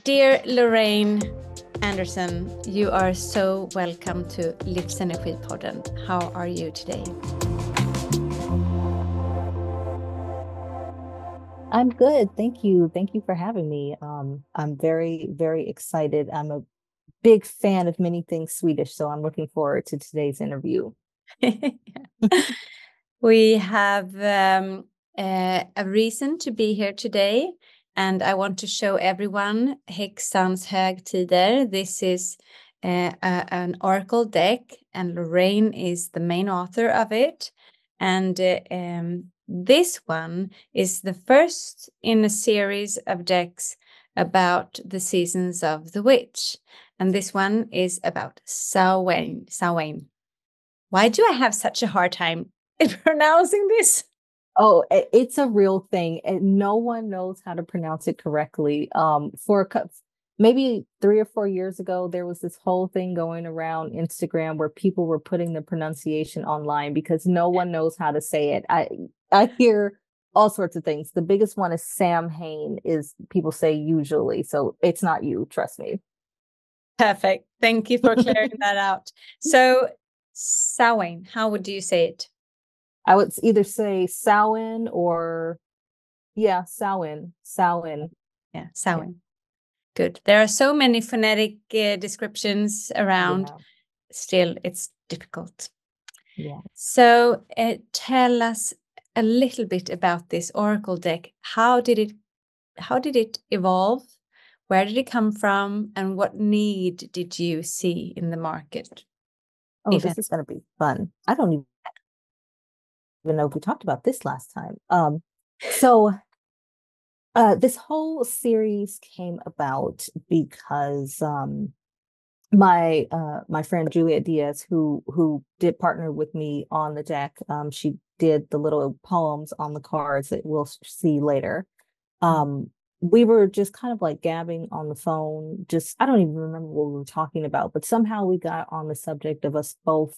Dear Lorriane Anderson, you are so welcome to Livsenergipodden. How are you today? I'm good. Thank you. Thank you for having me. I'm very, very excited. I'm a big fan of many things Swedish, so I'm looking forward to today's interview. We have a reason to be here today, and I want to show everyone Häxans högtider. This is an oracle deck, and Lorriane is the main author of it. And this one is the first in a series of decks about the seasons of the witch. And this one is about Samhain. Why do I have such a hard time pronouncing this? Oh, it's a real thing, and no one knows how to pronounce it correctly. Maybe 3 or 4 years ago, there was this whole thing going around Instagram where people were putting the pronunciation online because no one knows how to say it. I hear all sorts of things. The biggest one is Samhain, is people say usually, so it's not you, trust me. Perfect. Thank you for clearing that out. So, Samhain, how would you say it? I would either say Samhain or, yeah, Samhain. Yeah, Samhain. Yeah. Good. There are so many phonetic descriptions around. Yeah. Still, it's difficult. Yeah. So tell us a little bit about this oracle deck. How did it evolve? Where did it come from? And what need did you see in the market? Oh, this is going to be fun. I don't even know if we talked about this last time. This whole series came about because my friend Juliet Diaz, who did partner with me on the deck, she did the little poems on the cards that we'll see later. We were just kind of like gabbing on the phone. I don't even remember what we were talking about, but somehow we got on the subject of us both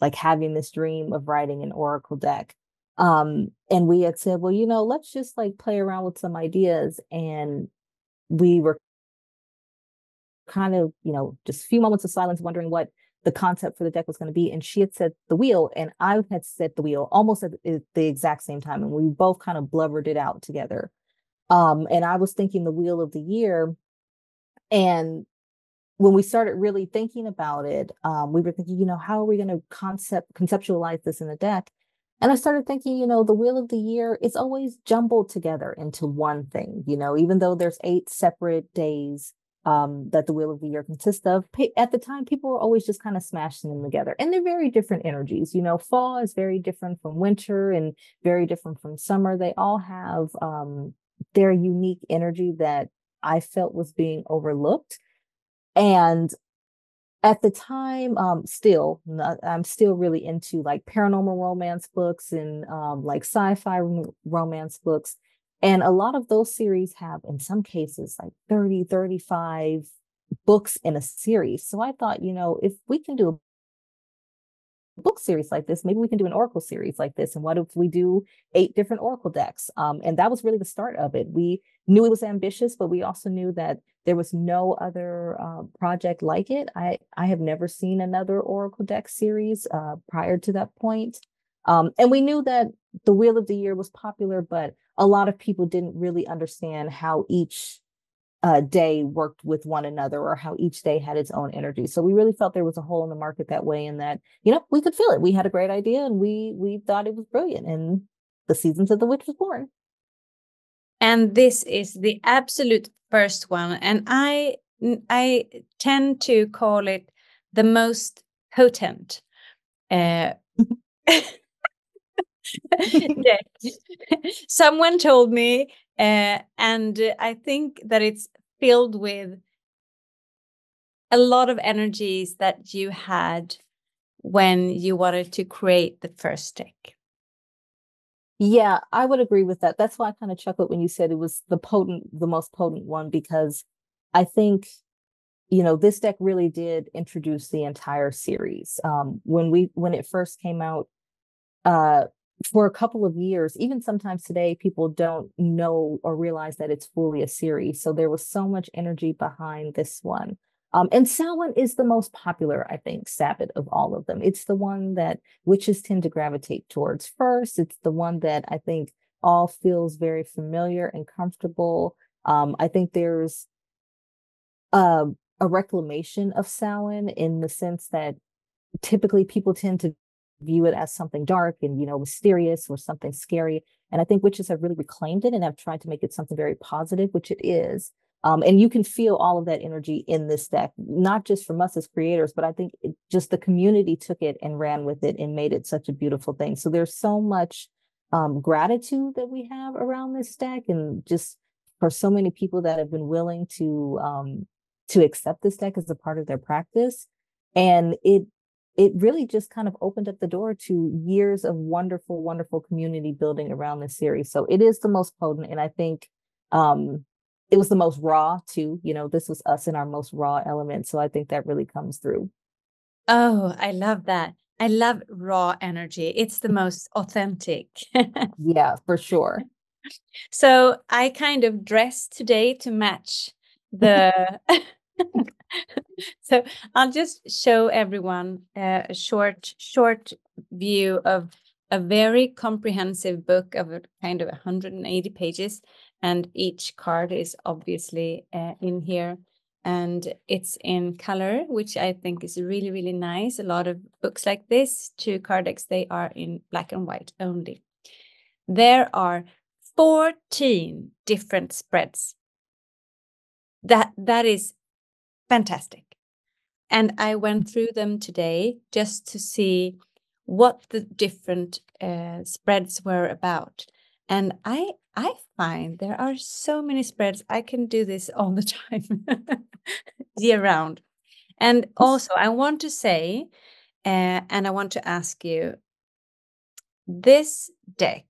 like having this dream of writing an oracle deck. And we had said, well, let's just like play around with some ideas. And we were kind of, just a few moments of silence, wondering what the concept for the deck was going to be. And she had said the wheel, and I had said the wheel almost at the exact same time. And we both kind of blubbered it out together. And I was thinking the wheel of the year. And when we started really thinking about it, we were thinking, how are we going to conceptualize this in the deck? And I started thinking, the wheel of the year is always jumbled together into one thing, even though there's 8 separate days that the wheel of the year consists of. At the time, people were always just kind of smashing them together. And they're very different energies. Fall is very different from winter and very different from summer. They all have their unique energy that I felt was being overlooked. And at the time, I'm still really into like paranormal romance books and like sci-fi romance books. And a lot of those series have, in some cases, like 30, 35 books in a series. So I thought, if we can do a book series like this, maybe we can do an oracle series like this. And what if we do 8 different oracle decks? And that was really the start of it. We knew it was ambitious, but we also knew that there was no other project like it. I have never seen another oracle deck series prior to that point. And we knew that the Wheel of the Year was popular, but a lot of people didn't really understand how each day worked with one another or how each day had its own energy. So we really felt there was a hole in the market that way, and that, we could fill it. We had a great idea and we thought it was brilliant, and the Seasons of the Witch was born. And this is the absolute first one. And I tend to call it the most potent deck. Someone told me, and I think that it's filled with a lot of energies that you had when you wanted to create the first deck. Yeah, I would agree with that. That's why I kind of chuckled when you said it was the most potent one, because I think, this deck really did introduce the entire series. When it first came out, for a couple of years, even sometimes today, people don't know or realize that it's fully a series. So there was so much energy behind this one. And Samhain is the most popular, I think, Sabbath of all of them. It's the one that witches tend to gravitate towards first. It's the one that I think all feels very familiar and comfortable. I think there's a reclamation of Samhain in the sense that typically people tend to view it as something dark and, mysterious or something scary. And I think witches have really reclaimed it and have tried to make it something very positive, which it is. And you can feel all of that energy in this deck, not just from us as creators, but I think just the community took it and ran with it and made it such a beautiful thing. So there's so much gratitude that we have around this deck, and just for so many people that have been willing to accept this deck as a part of their practice. And it really just kind of opened up the door to years of wonderful, wonderful community building around this series. So it is the most potent. And I think it was the most raw too. This was us in our most raw element. So I think that really comes through. Oh, I love that. I love raw energy. It's the most authentic. Yeah, for sure. So I kind of dressed today to match the So I'll just show everyone a short view of a very comprehensive book of a kind of 180 pages, and each card is obviously in here, and it's in color, which I think is really, really nice. A lot of books like this, 2 card decks, they are in black and white only. There are 14 different spreads. That is fantastic. And I went through them today just to see what the different spreads were about. And I find there are so many spreads. I can do this all the time, year round. And also, I want to say, and I want to ask you, this deck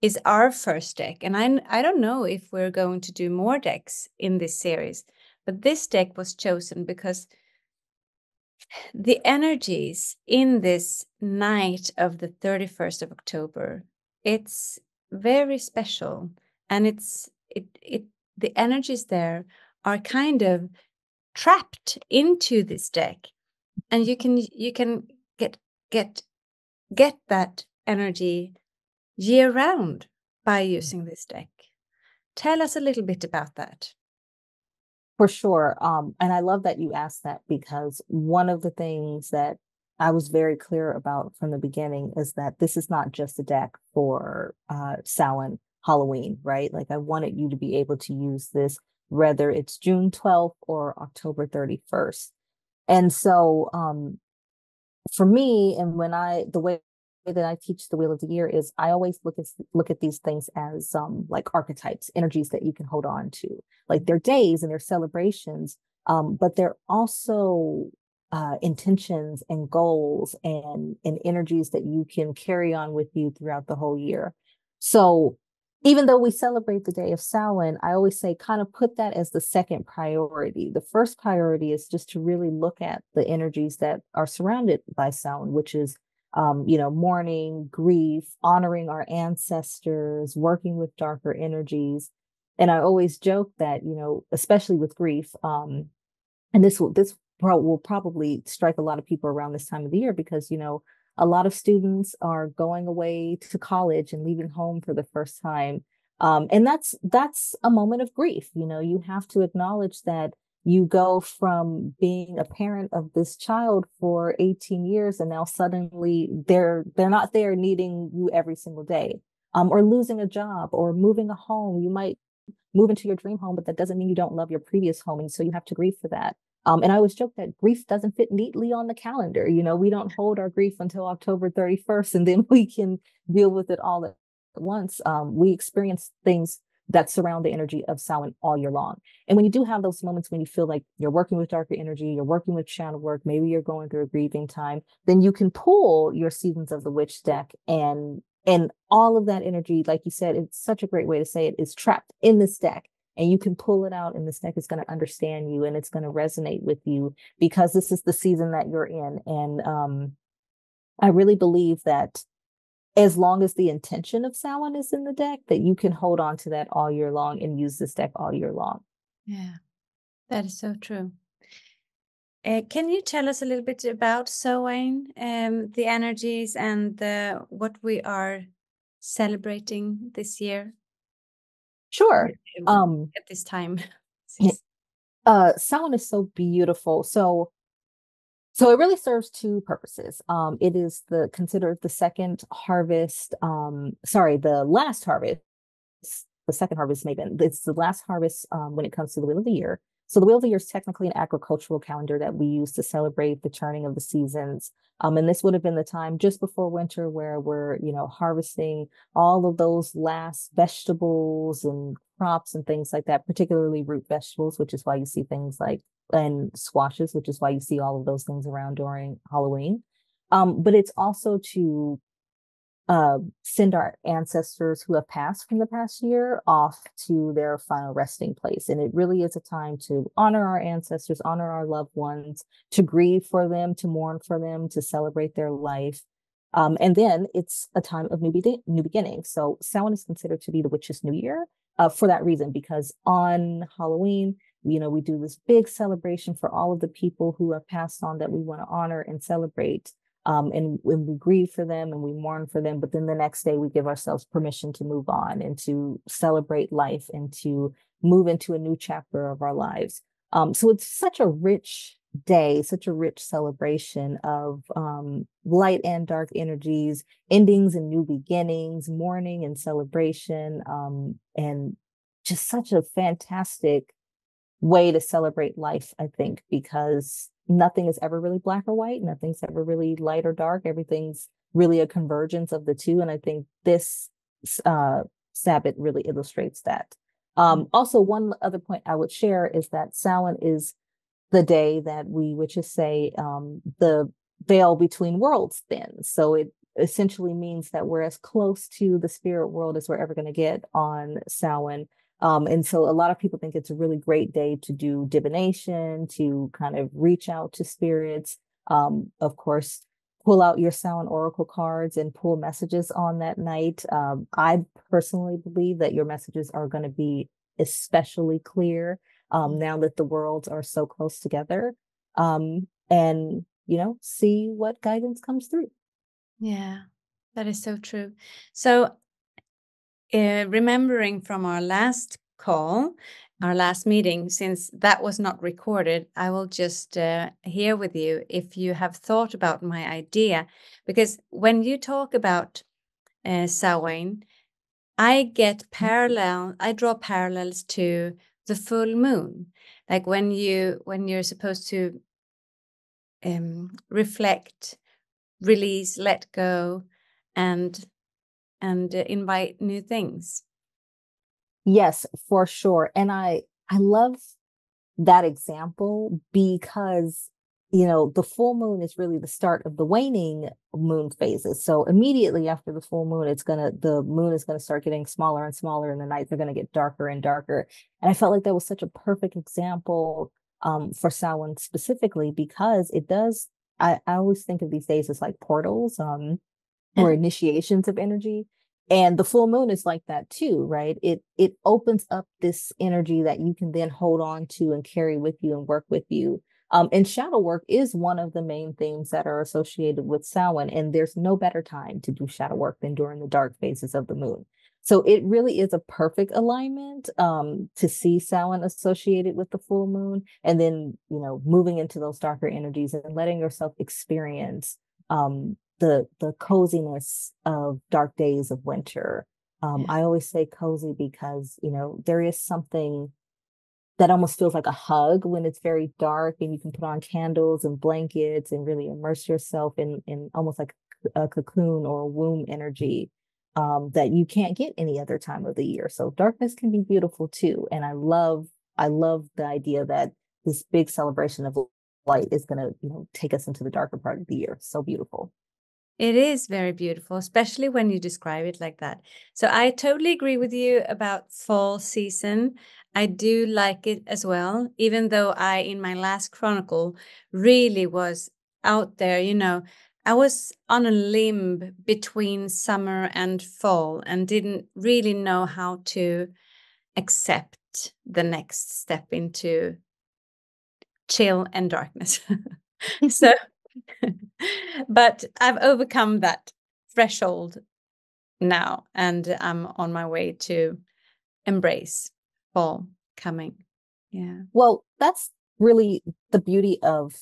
is our first deck. And I don't know if we're going to do more decks in this series, but this deck was chosen because the energies in this night of the 31st of October, it's very special. And the energies there are kind of trapped into this deck. And you can get that energy year round by using this deck. Tell us a little bit about that. For sure. And I love that you asked that, because one of the things that I was very clear about from the beginning is that this is not just a deck for Samhain, Halloween, right? Like, I wanted you to be able to use this whether it's June 12th or October 31st. And so for me, and the way that I teach the Wheel of the Year is I always look at these things as like archetypes, energies that you can hold on to. Like, they're days and they're celebrations, but they're also intentions and goals and energies that you can carry on with you throughout the whole year. So even though we celebrate the day of Samhain, I always say kind of put that as the second priority. The first priority is just to really look at the energies that are surrounded by Samhain, which is mourning, grief, honoring our ancestors, working with darker energies. And I always joke that, especially with grief, and this will probably strike a lot of people around this time of the year, because, a lot of students are going away to college and leaving home for the first time. And that's a moment of grief. You have to acknowledge that you go from being a parent of this child for 18 years, and now suddenly they're not there needing you every single day, or losing a job or moving a home. You might move into your dream home, but that doesn't mean you don't love your previous home. And so you have to grieve for that. And I always joke that grief doesn't fit neatly on the calendar. We don't hold our grief until October 31st, and then we can deal with it all at once. We experience things that surround the energy of Samhain all year long. And when you do have those moments when you feel like you're working with darker energy, you're working with shadow work, maybe you're going through a grieving time, then you can pull your Seasons of the Witch deck, and all of that energy, like you said, it's such a great way to say it, is trapped in this deck. And you can pull it out, and this deck is going to understand you, and it's going to resonate with you, because this is the season that you're in. And I really believe that as long as the intention of Samhain is in the deck, that you can hold on to that all year long and use this deck all year long. Yeah, that is so true. Can you tell us a little bit about Samhain, the energies and what we are celebrating this year? Sure. At this time. Samhain is so beautiful. So it really serves two purposes. It is considered the second harvest. The last harvest. The second harvest, maybe it's the last harvest when it comes to the wheel of the year. So the wheel of the year is technically an agricultural calendar that we use to celebrate the turning of the seasons. And this would have been the time just before winter where we're, harvesting all of those last vegetables and crops and things like that, particularly root vegetables, which is why you see things like, and squashes, which is why you see all of those things around during Halloween. But it's also to send our ancestors who have passed from the past year off to their final resting place. And it really is a time to honor our ancestors, honor our loved ones, to grieve for them, to mourn for them, to celebrate their life. And then it's a time of new beginnings. So Samhain is considered to be the witch's new year for that reason, because on Halloween, we do this big celebration for all of the people who have passed on that we want to honor and celebrate. And when we grieve for them and we mourn for them, but then the next day we give ourselves permission to move on and to celebrate life and to move into a new chapter of our lives. So it's such a rich day, such a rich celebration of light and dark energies, endings and new beginnings, mourning and celebration, and just such a fantastic way to celebrate life, I think, because nothing is ever really black or white. Nothing's ever really light or dark. Everything's really a convergence of the two. And I think this Sabbath really illustrates that. Also, one other point I would share is that Samhain is the day that we witches say the veil between worlds thins. So it essentially means that we're as close to the spirit world as we're ever going to get on Samhain. And so a lot of people think it's a really great day to do divination, to kind of reach out to spirits. Of course, pull out your Samhain oracle cards and pull messages on that night. I personally believe that your messages are going to be especially clear now that the worlds are so close together. And, see what guidance comes through. Yeah, that is so true. So remembering from our last call, our last meeting, since that was not recorded, I will just hear with you if you have thought about my idea. Because when you talk about Samhain, I draw parallels to the full moon. Like when you're supposed to reflect, release, let go, and invite new things. Yes, for sure. And I love that example because, the full moon is really the start of the waning moon phases. So immediately after the full moon, the moon is going to start getting smaller and smaller and the nights are going to get darker and darker. And I felt like that was such a perfect example for Samhain specifically, because it does, I always think of these days as like portals or initiations of energy. And the full moon is like that too, right? It opens up this energy that you can then hold on to and carry with you and work with you. And shadow work is one of the main themes that are associated with Samhain. And there's no better time to do shadow work than during the dark phases of the moon. So it really is a perfect alignment to see Samhain associated with the full moon, and then, moving into those darker energies and letting yourself experience the coziness of dark days of winter. I always say cozy because, there is something that almost feels like a hug when it's very dark and you can put on candles and blankets and really immerse yourself in almost like a cocoon or a womb energy that you can't get any other time of the year. So darkness can be beautiful too. And I love the idea that this big celebration of light is going to, take us into the darker part of the year. So beautiful. It is very beautiful, especially when you describe it like that. So I totally agree with you about fall season. I do like it as well, even though in my last chronicle, really was out there, I was on a limb between summer and fall and didn't really know how to accept the next step into chill and darkness. So, but I've overcome that threshold now, and I'm on my way to embrace fall coming. Yeah. Well, that's really the beauty of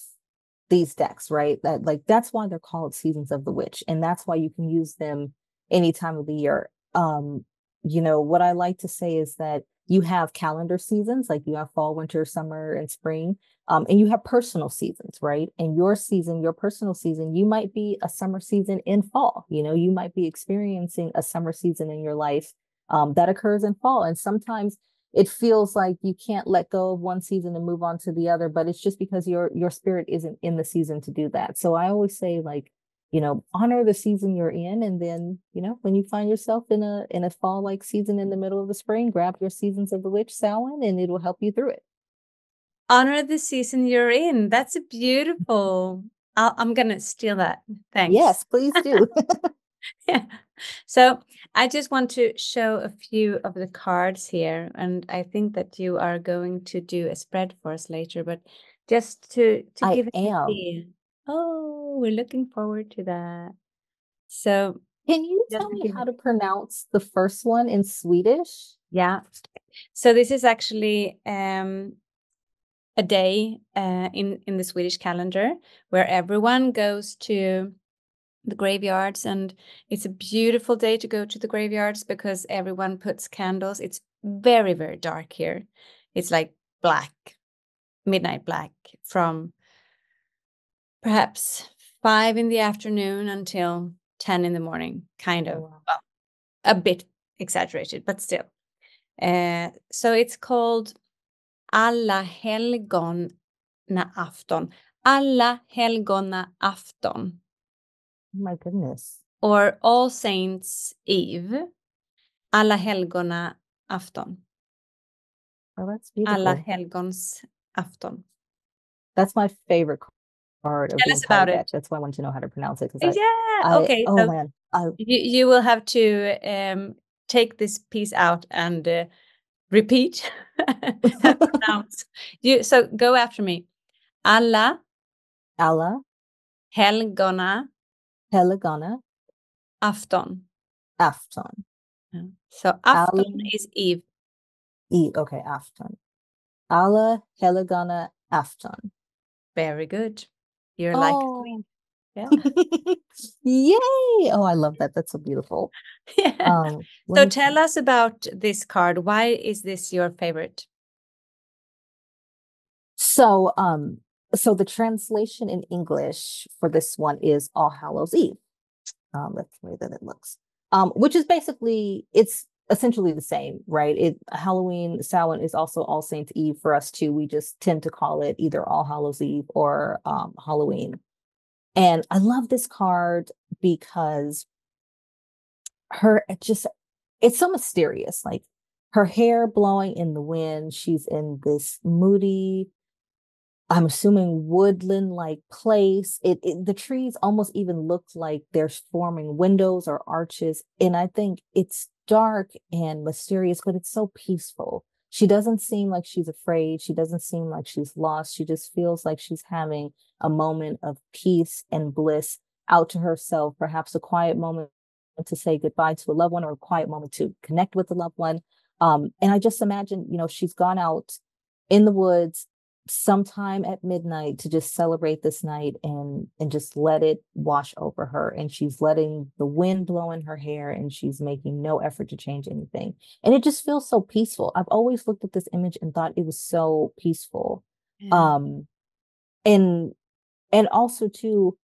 these decks, right? That like that's why they're called Seasons of the Witch, and that's why you can use them any time of the year. What I like to say is that you have calendar seasons, like you have fall, winter, summer, and spring. And you have personal seasons, right? And your season, your personal season, you might be a summer season in fall. You might be experiencing a summer season in your life that occurs in fall. And sometimes it feels like you can't let go of one season and move on to the other, but it's just because your spirit isn't in the season to do that. So I always say, like, honor the season you're in, and then when you find yourself in a fall like season in the middle of the spring, grab your Seasons of the Witch, Samhain, and it will help you through it. Honor the season you're in. That's a beautiful. I'm gonna steal that. Thanks. Yes, please do. Yeah. So I just want to show a few of the cards here, and I think that you are going to do a spread for us later, but just to I give an am. idea. Oh, we're looking forward to that. So Can you just tell to me give how to pronounce the first one in Swedish? yeah. So this is actually a day in the Swedish calendar where everyone goes to the graveyards, and it's a beautiful day to go to the graveyards because everyone puts candles. It's very, very dark here. It's like black, midnight black, from perhaps 5 in the afternoon until 10 in the morning, kind of. Oh, wow. Well, a bit exaggerated, but still. So it's called Alla helgona afton. Alla helgona afton. Oh my goodness. Or All Saints Eve. Alla helgona afton. Oh, that's Alla beautiful. helgons afton. That's my favorite card of Tell the us entire about it. deck. That's why I wanted to know how to pronounce it, because Yeah. Okay. oh So man, you will have to take this piece out and repeat and pronounce. So go after me. Alla Alla helgona helgona afton. afton. Yeah. So Alla afton is Eve. okay, afton. Alla helgona afton. Very good. You're like a queen. Oh, Yeah. yay! Oh, I love that. That's so beautiful. Yeah. Let So me tell us about this card. Why is this your favorite? So, so the translation in English for this one is All Hallows Eve. That's the way that it looks. Which is basically, it's essentially the same, right? Halloween, Samhain is also All Saints Eve for us too. We just tend to call it either All Hallows Eve or Halloween. And I love this card because it's so mysterious. Like her hair blowing in the wind. She's in this moody, I'm assuming woodland like place. The trees almost even look like they're forming windows or arches. And I think it's dark and mysterious, but it's so peaceful. She doesn't seem like she's afraid. She doesn't seem like she's lost. She just feels like she's having a moment of peace and bliss out to herself, perhaps a quiet moment to say goodbye to a loved one, or a quiet moment to connect with a loved one. And I just imagine, she's gone out in the woods sometime at midnight to just celebrate this night and just let it wash over her, and she's letting the wind blow in her hair, and she's making no effort to change anything, and it just feels so peaceful. I've always looked at this image and thought it was so peaceful. Yeah. And also too,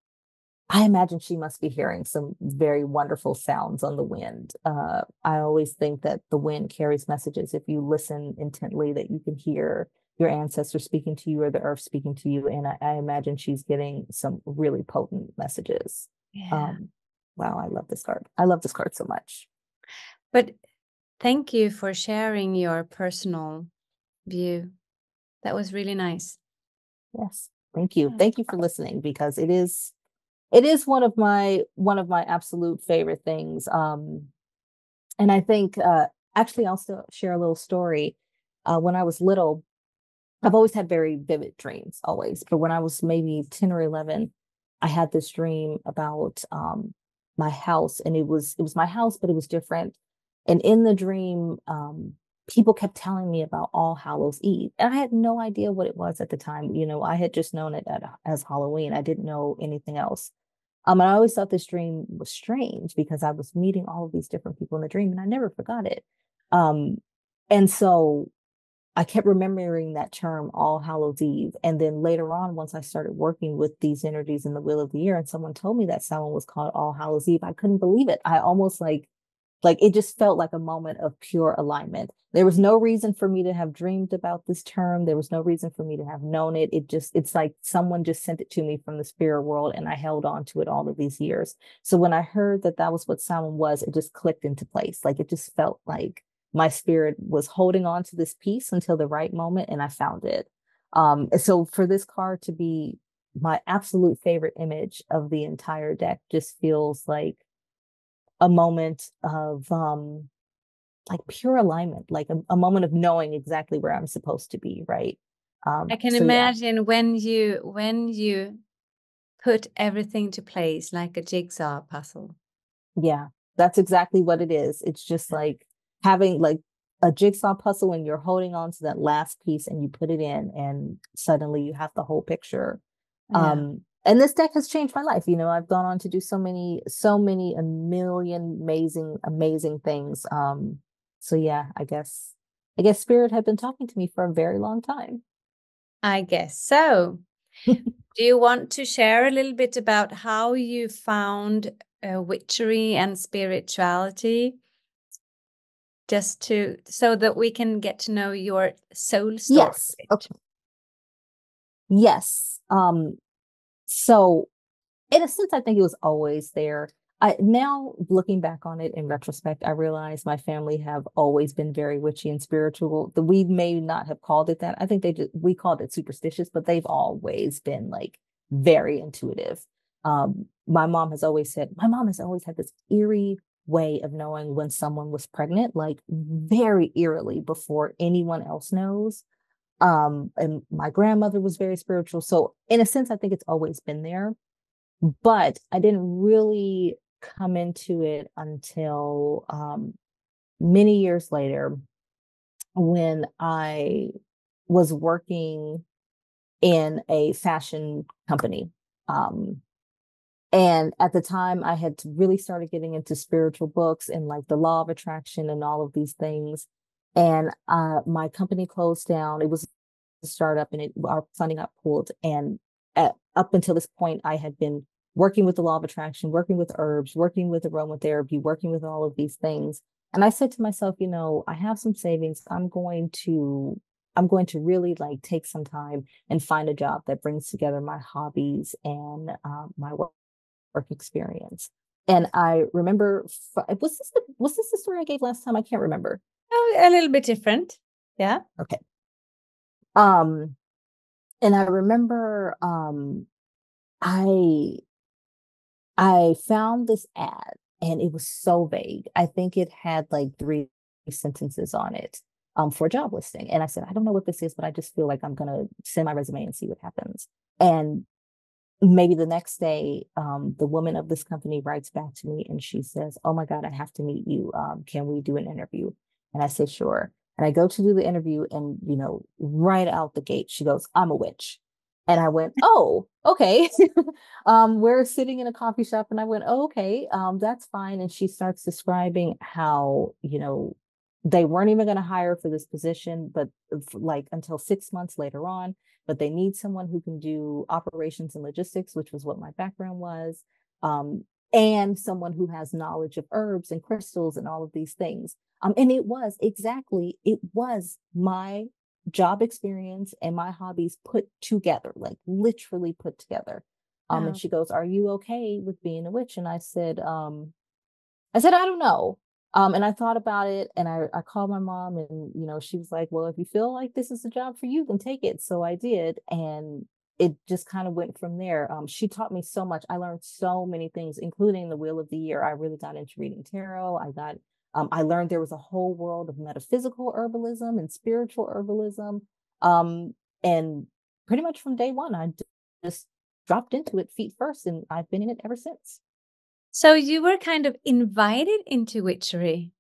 I imagine she must be hearing some very wonderful sounds on the wind. I always think that the wind carries messages. If you listen intently, that you can hear your ancestors speaking to you or the earth speaking to you. And I imagine she's getting some really potent messages. Yeah. Wow, I love this card. I love this card so much. But thank you for sharing your personal view. That was really nice. Yes. Thank you. Yeah. Thank you for listening, because it is it is one of my absolute favorite things. And I think actually I'll still share a little story. When I was little, I've always had very vivid dreams, always. But when I was maybe 10 or 11, I had this dream about my house, and it was my house, but it was different. And in the dream, people kept telling me about All Hallows Eve, and I had no idea what it was at the time. You know, I had just known it as Halloween. I didn't know anything else. And I always thought this dream was strange because I was meeting all of these different people in the dream, and I never forgot it. Um, and so I kept remembering that term, All Hallows Eve. And then later on, once I started working with these energies in the Wheel of the Year, and someone told me that someone was called All Hallows Eve, I couldn't believe it. I almost like it just felt like a moment of pure alignment. There was no reason for me to have dreamed about this term. There was no reason for me to have known it. It's like someone just sent it to me from the spirit world, and I held on to it all of these years. So when I heard that that was what Samhain was, it just clicked into place. Like it just felt like my spirit was holding on to this piece until the right moment, and I found it. So for this card to be my absolute favorite image of the entire deck just feels like a moment of like pure alignment, like a moment of knowing exactly where I'm supposed to be, right? I can So yeah, imagine when you put everything to place like a jigsaw puzzle. yeah, that's exactly what it is. It's just like having like a jigsaw puzzle, and you're holding on to that last piece, and you put it in, and suddenly you have the whole picture. Yeah. And this deck has changed my life. You know, I've gone on to do so many, a million amazing things. So yeah, I guess spirit had been talking to me for a very long time. I guess so. Do you want to share a little bit about how you found witchery and spirituality, just to so that we can get to know your soul story Yes. a bit? Okay. Yes. So in a sense, I think it was always there. I now looking back on it in retrospect, I realize my family have always been very witchy and spiritual. The we may not have called it that. I think we called it superstitious, but they've always been like very intuitive. My mom has always had this eerie way of knowing when someone was pregnant, like very eerily before anyone else knows. And my grandmother was very spiritual. So in a sense, I think it's always been there, but I didn't really come into it until many years later when I was working in a fashion company. Um, and at the time, I had really started getting into spiritual books and like the law of attraction and all of these things. And my company closed down. It was a startup, and our funding got pulled. And up until this point, I had been working with the law of attraction, working with herbs, working with aromatherapy, working with all of these things. And I said to myself, you know, I have some savings. I'm going to really like take some time and find a job that brings together my hobbies and my work experience. And I remember, was this the story I gave last time? I can't remember. Oh, a little bit different. Yeah. Okay. Um, and I remember I I found this ad, and it was so vague. I think it had like three sentences on it for a job listing. And I said, I don't know what this is, but I just feel like I'm gonna send my resume and see what happens. And maybe the next day, the woman of this company writes back to me, and she says, oh my God, I have to meet you. Can we do an interview? And I say, sure. And I go to do the interview, and, you know, right out the gate, she goes, I'm a witch. And I went, oh, okay. We're sitting in a coffee shop, and I went, oh, okay, that's fine. And she starts describing how, you know, they weren't even going to hire for this position, but like until 6 months later on, but they need someone who can do operations and logistics, which was what my background was, and someone who has knowledge of herbs and crystals and all of these things. And it was my job experience and my hobbies put together, like literally put together. And Wow. she goes, "Are you okay with being a witch?" And I said, I don't know. And I thought about it, and I called my mom, and, you know, she was like, well, if you feel like this is a job for you, then take it. So I did. And it just kind of went from there. She taught me so much. I learned so many things, including the Wheel of the Year. I really got into reading tarot. I learned there was a whole world of metaphysical herbalism and spiritual herbalism. And pretty much from day one, I just dropped into it feet first, and I've been in it ever since. So you were kind of invited into witchery.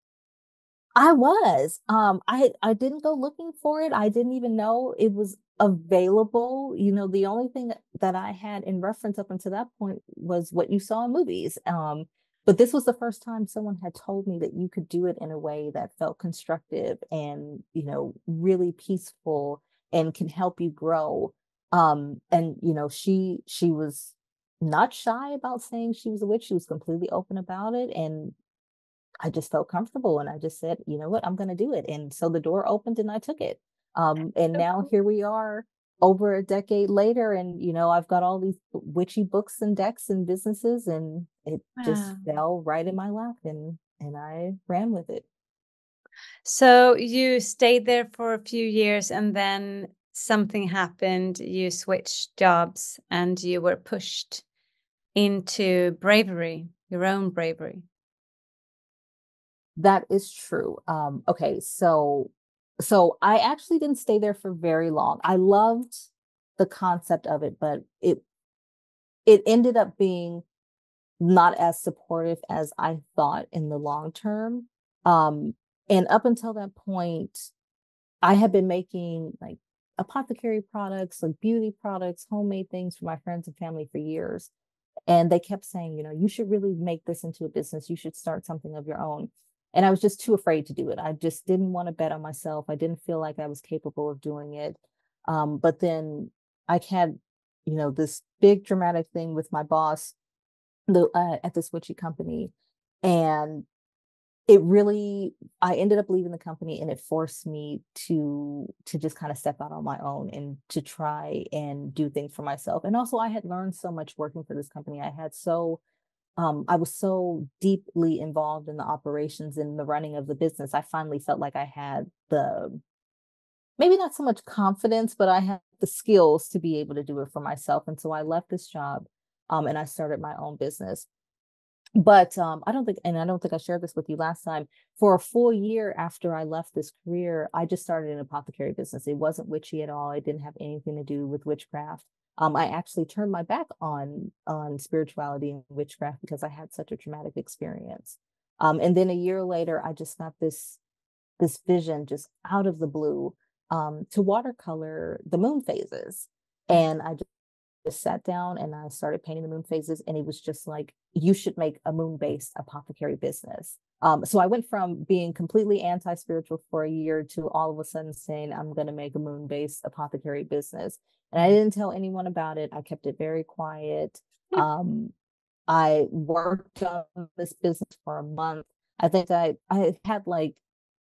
I was. I didn't go looking for it. I didn't even know it was available. You know, the only thing that I had in reference up until that point was what you saw in movies. But this was the first time someone had told me that you could do it in a way that felt constructive and, you know, really peaceful and can help you grow. And you know, she was not shy about saying she was a witch. She was completely open about it. And I just felt comfortable, and I just said, you know what, I'm going to do it. And so the door opened and I took it. And So now cool. here we are over a decade later. And, you know, I've got all these witchy books and decks and businesses, and it just Wow. fell right in my lap, and I ran with it. So you stayed there for a few years and then something happened. You switched jobs and you were pushed into bravery, your own bravery. That is true. Okay, so I actually didn't stay there for very long. I loved the concept of it, but it ended up being not as supportive as I thought in the long term. Um, and up until that point, I had been making like apothecary products, like beauty products, homemade things for my friends and family for years. And they kept saying, you know, you should really make this into a business. You should start something of your own. And I was just too afraid to do it. I just didn't want to bet on myself. I didn't feel like I was capable of doing it. But then I had, you know, this big dramatic thing with my boss at this witchy company. And it really, I ended up leaving the company, and it forced me to just kind of step out on my own and to try and do things for myself. And also I had learned so much working for this company. I was so deeply involved in the operations and the running of the business. I finally felt like I had the, maybe not so much confidence, but I had the skills to be able to do it for myself. And so I left this job, and I started my own business. But I don't think I shared this with you last time. For a full year after I left this career, I just started an apothecary business. It wasn't witchy at all. It didn't have anything to do with witchcraft. I actually turned my back on spirituality and witchcraft because I had such a traumatic experience. And then a year later, I just got this vision just out of the blue, to watercolor the moon phases. And I just sat down and I started painting the moon phases, and it was just like, you should make a moon-based apothecary business. So I went from being completely anti-spiritual for a year to all of a sudden saying, I'm going to make a moon-based apothecary business. And I didn't tell anyone about it. I kept it very quiet. I worked on this business for a month. I think I had like,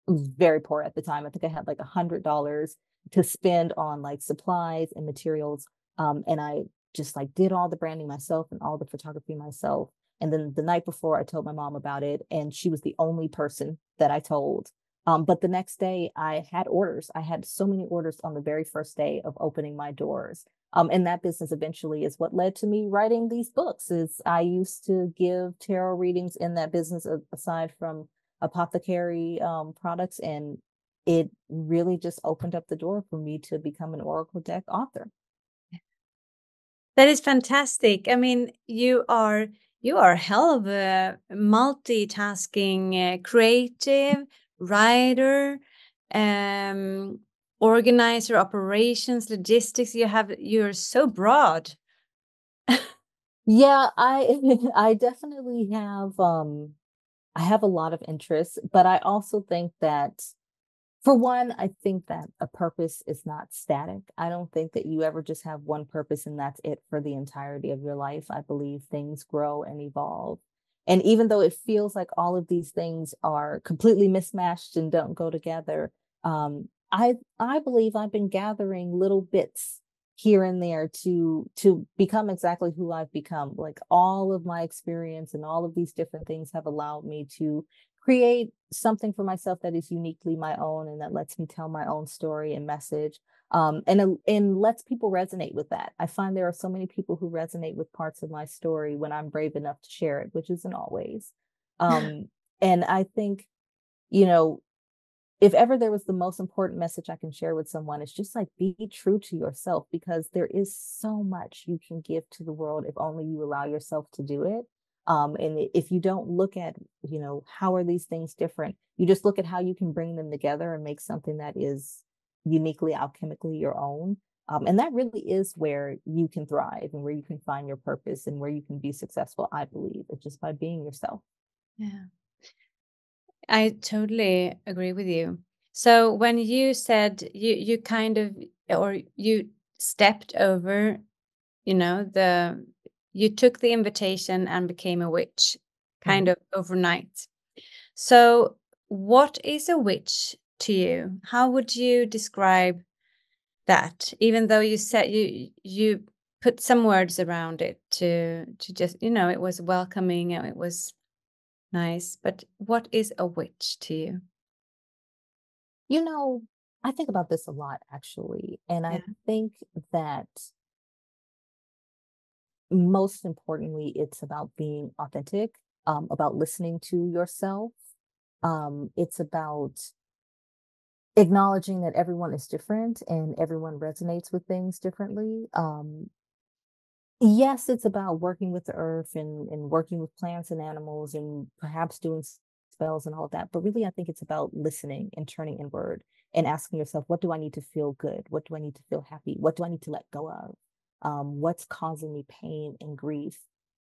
I was very poor at the time. I think I had like $100 to spend on like supplies and materials. And I just like did all the branding myself and all the photography myself. And then the night before, I told my mom about it, and she was the only person that I told. But the next day, I had orders. I had so many orders on the very first day of opening my doors. And that business eventually is what led to me writing these books. Is I used to give tarot readings in that business aside from apothecary products, and it really just opened up the door for me to become an oracle deck author. That is fantastic. I mean, you are hell of a multitasking, creative writer, um, organizer, operations, logistics. You're so broad. Yeah, I definitely have I have a lot of interests, but I also think that, for one, I think that a purpose is not static. I don't think that you ever just have one purpose and that's it for the entirety of your life. I believe things grow and evolve. And even though it feels like all of these things are completely mismatched and don't go together, I believe I've been gathering little bits here and there to become exactly who I've become. Like all of my experience and all of these different things have allowed me to create something for myself that is uniquely my own and that lets me tell my own story and message. And lets people resonate with that. I find there are so many people who resonate with parts of my story when I'm brave enough to share it, which isn't always. And I think, you know, if ever there was the most important message I can share with someone, it's just like, be true to yourself, because there is so much you can give to the world if only you allow yourself to do it. And if you don't look at, you know, how are these things different, you just look at how you can bring them together and make something that is uniquely alchemically your own. And that really is where you can thrive and where you can find your purpose and where you can be successful, I believe. It's just by being yourself. Yeah, I totally agree with you. So when you said you kind of, or you stepped over, you know, you took the invitation and became a witch kind of overnight. So what is a witch to you? How would you describe that? Even though you said you put some words around it to just, you know, it was welcoming and it was nice, but what is a witch to you? You know, I think about this a lot, actually. And Yeah. I think that most importantly, it's about being authentic, about listening to yourself. It's about acknowledging that everyone is different and everyone resonates with things differently. Yes, it's about working with the earth and working with plants and animals and perhaps doing spells and all of that. But really, I think it's about listening and turning inward and asking yourself, what do I need to feel good? What do I need to feel happy? What do I need to let go of? What's causing me pain and grief?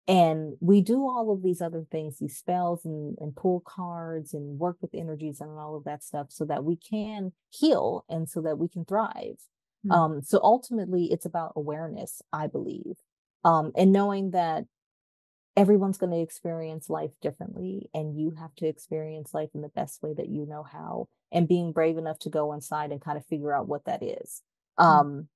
And we do all of these other things, these spells and pull cards and work with energies and all of that stuff so that we can heal and so that we can thrive. Mm. So ultimately, it's about awareness, I believe, and knowing that everyone's going to experience life differently, and you have to experience life in the best way that you know how, and being brave enough to go inside and kind of figure out what that is. Mm.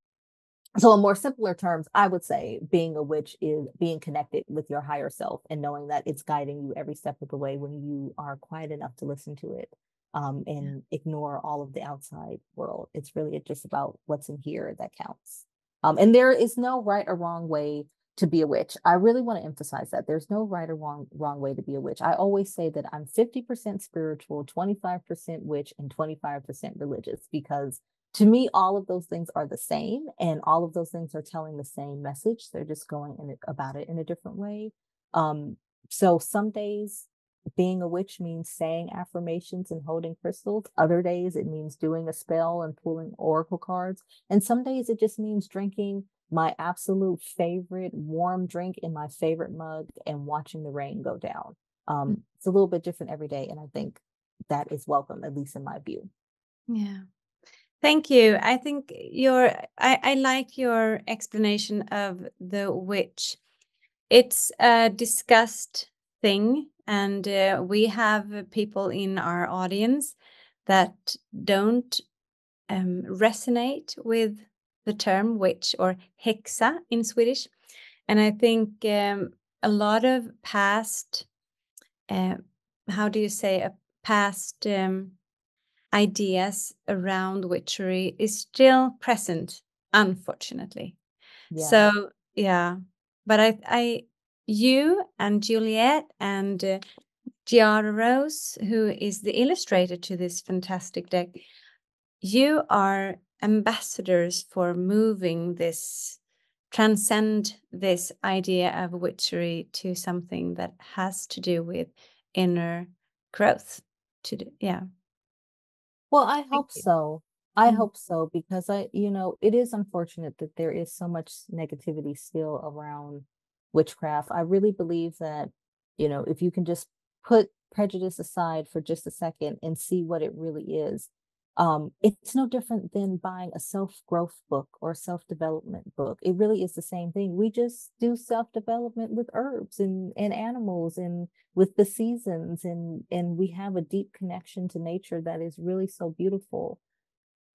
So in more simpler terms, I would say being a witch is being connected with your higher self and knowing that it's guiding you every step of the way when you are quiet enough to listen to it, Yeah. and ignore all of the outside world. It's really just about what's in here that counts. And there is no right or wrong way to be a witch. I really want to emphasize that there's no right or wrong way to be a witch. I always say that I'm 50% spiritual, 25% witch, and 25% religious, because to me, all of those things are the same, and all of those things are telling the same message. They're just going about it in a different way. Um, so some days being a witch means saying affirmations and holding crystals. Other days it means doing a spell and pulling oracle cards. And some days it just means drinking my absolute favorite warm drink in my favorite mug and watching the rain go down. Mm. It's a little bit different every day, and I think that is welcome, at least in my view. Yeah. Thank you. I think I like your explanation of the witch. It's a discussed thing, and we have people in our audience that don't resonate with the term witch, or häxa in Swedish. And I think a lot of past, uh, how do you say, a past ideas around witchery is still present, unfortunately. Yeah. So yeah, but you and Juliet and Giara Rose, who is the illustrator to this fantastic deck, you are ambassadors for moving this, transcend this idea of witchery to something that has to do with inner growth. Yeah. Well, I Thank hope you. so. I Mm. hope so, because it is unfortunate that there is so much negativity still around witchcraft. I really believe that, if you can just put prejudice aside for just a second and see what it really is, it's no different than buying a self-growth book or self-development book. It really is the same thing. We just do self-development with herbs and animals and with the seasons, and we have a deep connection to nature that is really so beautiful.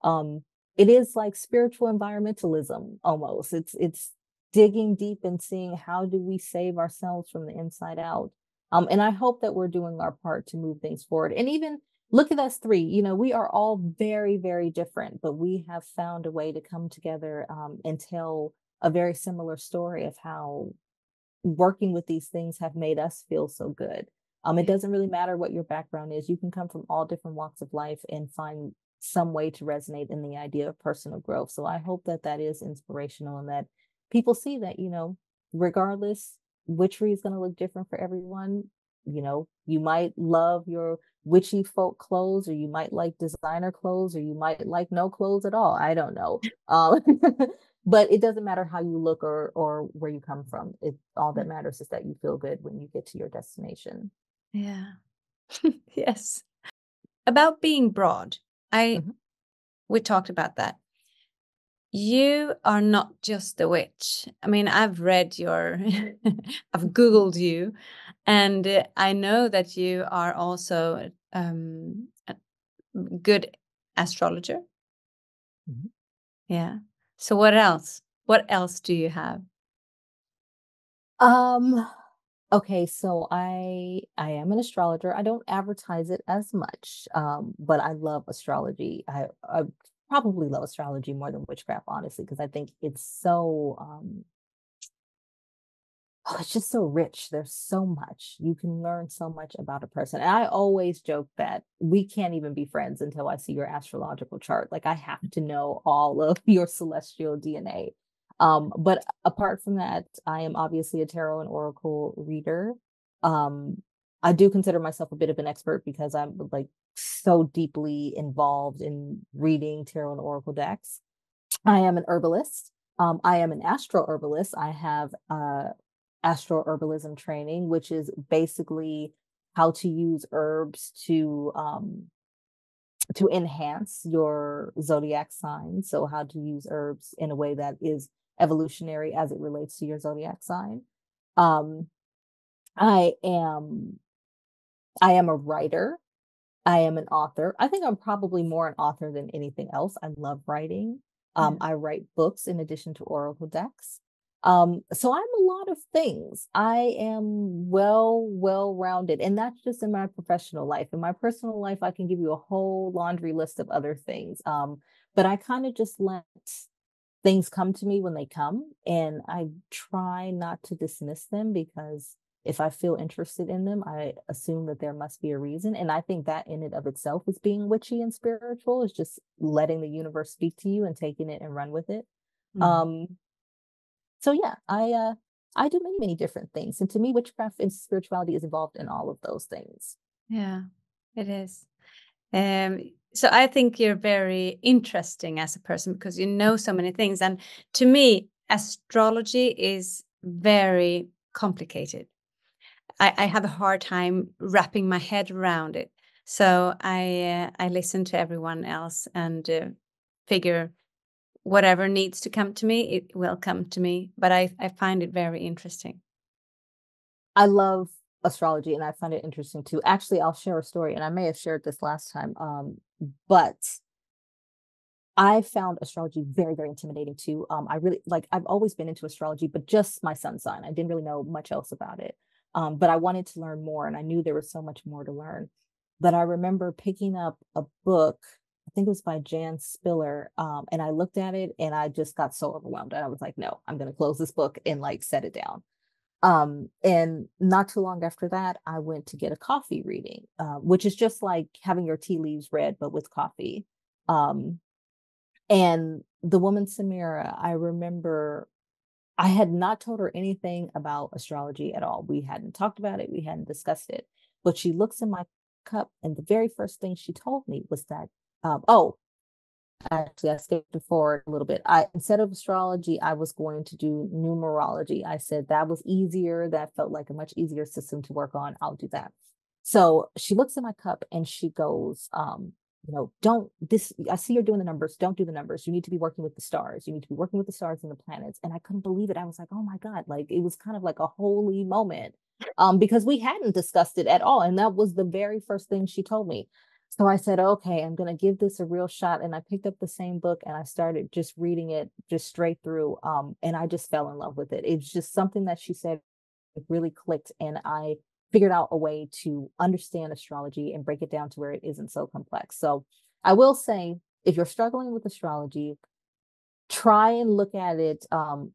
It is like spiritual environmentalism almost. It's digging deep and seeing how do we save ourselves from the inside out. And I hope that we're doing our part to move things forward. And even look at us three. You know, we are all very, very different, but we have found a way to come together and tell a very similar story of how working with these things have made us feel so good. It Yeah. doesn't really matter what your background is. You can come from all different walks of life and find some way to resonate in the idea of personal growth. So I hope that that is inspirational and that people see that, you know, regardless, witchery is going to look different for everyone. You know, you might love your witchy folk clothes, or you might like designer clothes, or you might like no clothes at all. I don't know. Um, but it doesn't matter how you look or where you come from. It all that matters is that you feel good when you get to your destination. Yeah. Yes. About being broad, Mhm. we talked about that. You are not just a witch. I mean, I've read your, I've Googled you, and I know that you are also a good astrologer. Mhm. Yeah. So what else? What else do you have? Um, okay, so I am an astrologer. I don't advertise it as much, but I love astrology. I probably love astrology more than witchcraft, honestly, because I think it's so oh, it's just so rich. There's so much. You can learn so much about a person. And I always joke that we can't even be friends until I see your astrological chart. Like I have to know all of your celestial DNA. But apart from that, I am obviously a tarot and oracle reader. Um, I do consider myself a bit of an expert because I'm like so deeply involved in reading tarot and oracle decks. I am an herbalist. I am an astro herbalist. I have astro herbalism training, which is basically how to use herbs to enhance your zodiac sign. So how to use herbs in a way that is evolutionary as it relates to your zodiac sign. Um, I am I am a writer. I am an author. I think I'm probably more an author than anything else. I love writing. Yeah. I write books in addition to oracle decks. So I'm a lot of things. I am well rounded, and that's just in my professional life. In my personal life, I can give you a whole laundry list of other things. But I kind of just let things come to me when they come, and I try not to dismiss them because if I feel interested in them, I assume that there must be a reason. And I think that in and of itself is being witchy and spiritual, is just letting the universe speak to you and taking it and run with it. Mm. Um, so yeah, I do many different things, and to me, witchcraft and spirituality is involved in all of those things. Yeah, it is. Um, so I think you're very interesting as a person because you know so many things. And to me, astrology is very complicated. I have a hard time wrapping my head around it. So I listen to everyone else and figure whatever needs to come to me, it will come to me. But I find it very interesting. I love astrology and I find it interesting too. Actually, I'll share a story, and I may have shared this last time. But I found astrology very intimidating too. I really like, I've always been into astrology, but just my sun sign. I didn't really know much else about it. But I wanted to learn more, and I knew there was so much more to learn. But I remember picking up a book, I think it was by Jan Spiller, and I looked at it and I just got so overwhelmed. And I was like, no, I'm going to close this book and like set it down. And not too long after that, I went to get a coffee reading, which is just like having your tea leaves read, but with coffee. Um, and the woman, Samira, I remember I had not told her anything about astrology at all. We hadn't talked about it, we hadn't discussed it. But she looks in my cup, and the very first thing she told me was that, oh, actually, I skipped forward a little bit. I instead of astrology, I was going to do numerology. I said that was easier. That felt like a much easier system to work on. I'll do that. So she looks at my cup and she goes, you know, don't this, I see you're doing the numbers. Don't do the numbers. You need to be working with the stars. You need to be working with the stars and the planets. And I couldn't believe it. I was like, oh my God, like it was kind of like a holy moment. Because we hadn't discussed it at all. And that was the very first thing she told me. So I said, okay, I'm going to give this a real shot. And I picked up the same book and I started just reading it just straight through. And I just fell in love with it. It's just something that she said really clicked. And I figured out a way to understand astrology and break it down to where it isn't so complex. So I will say, if you're struggling with astrology, try and look at it.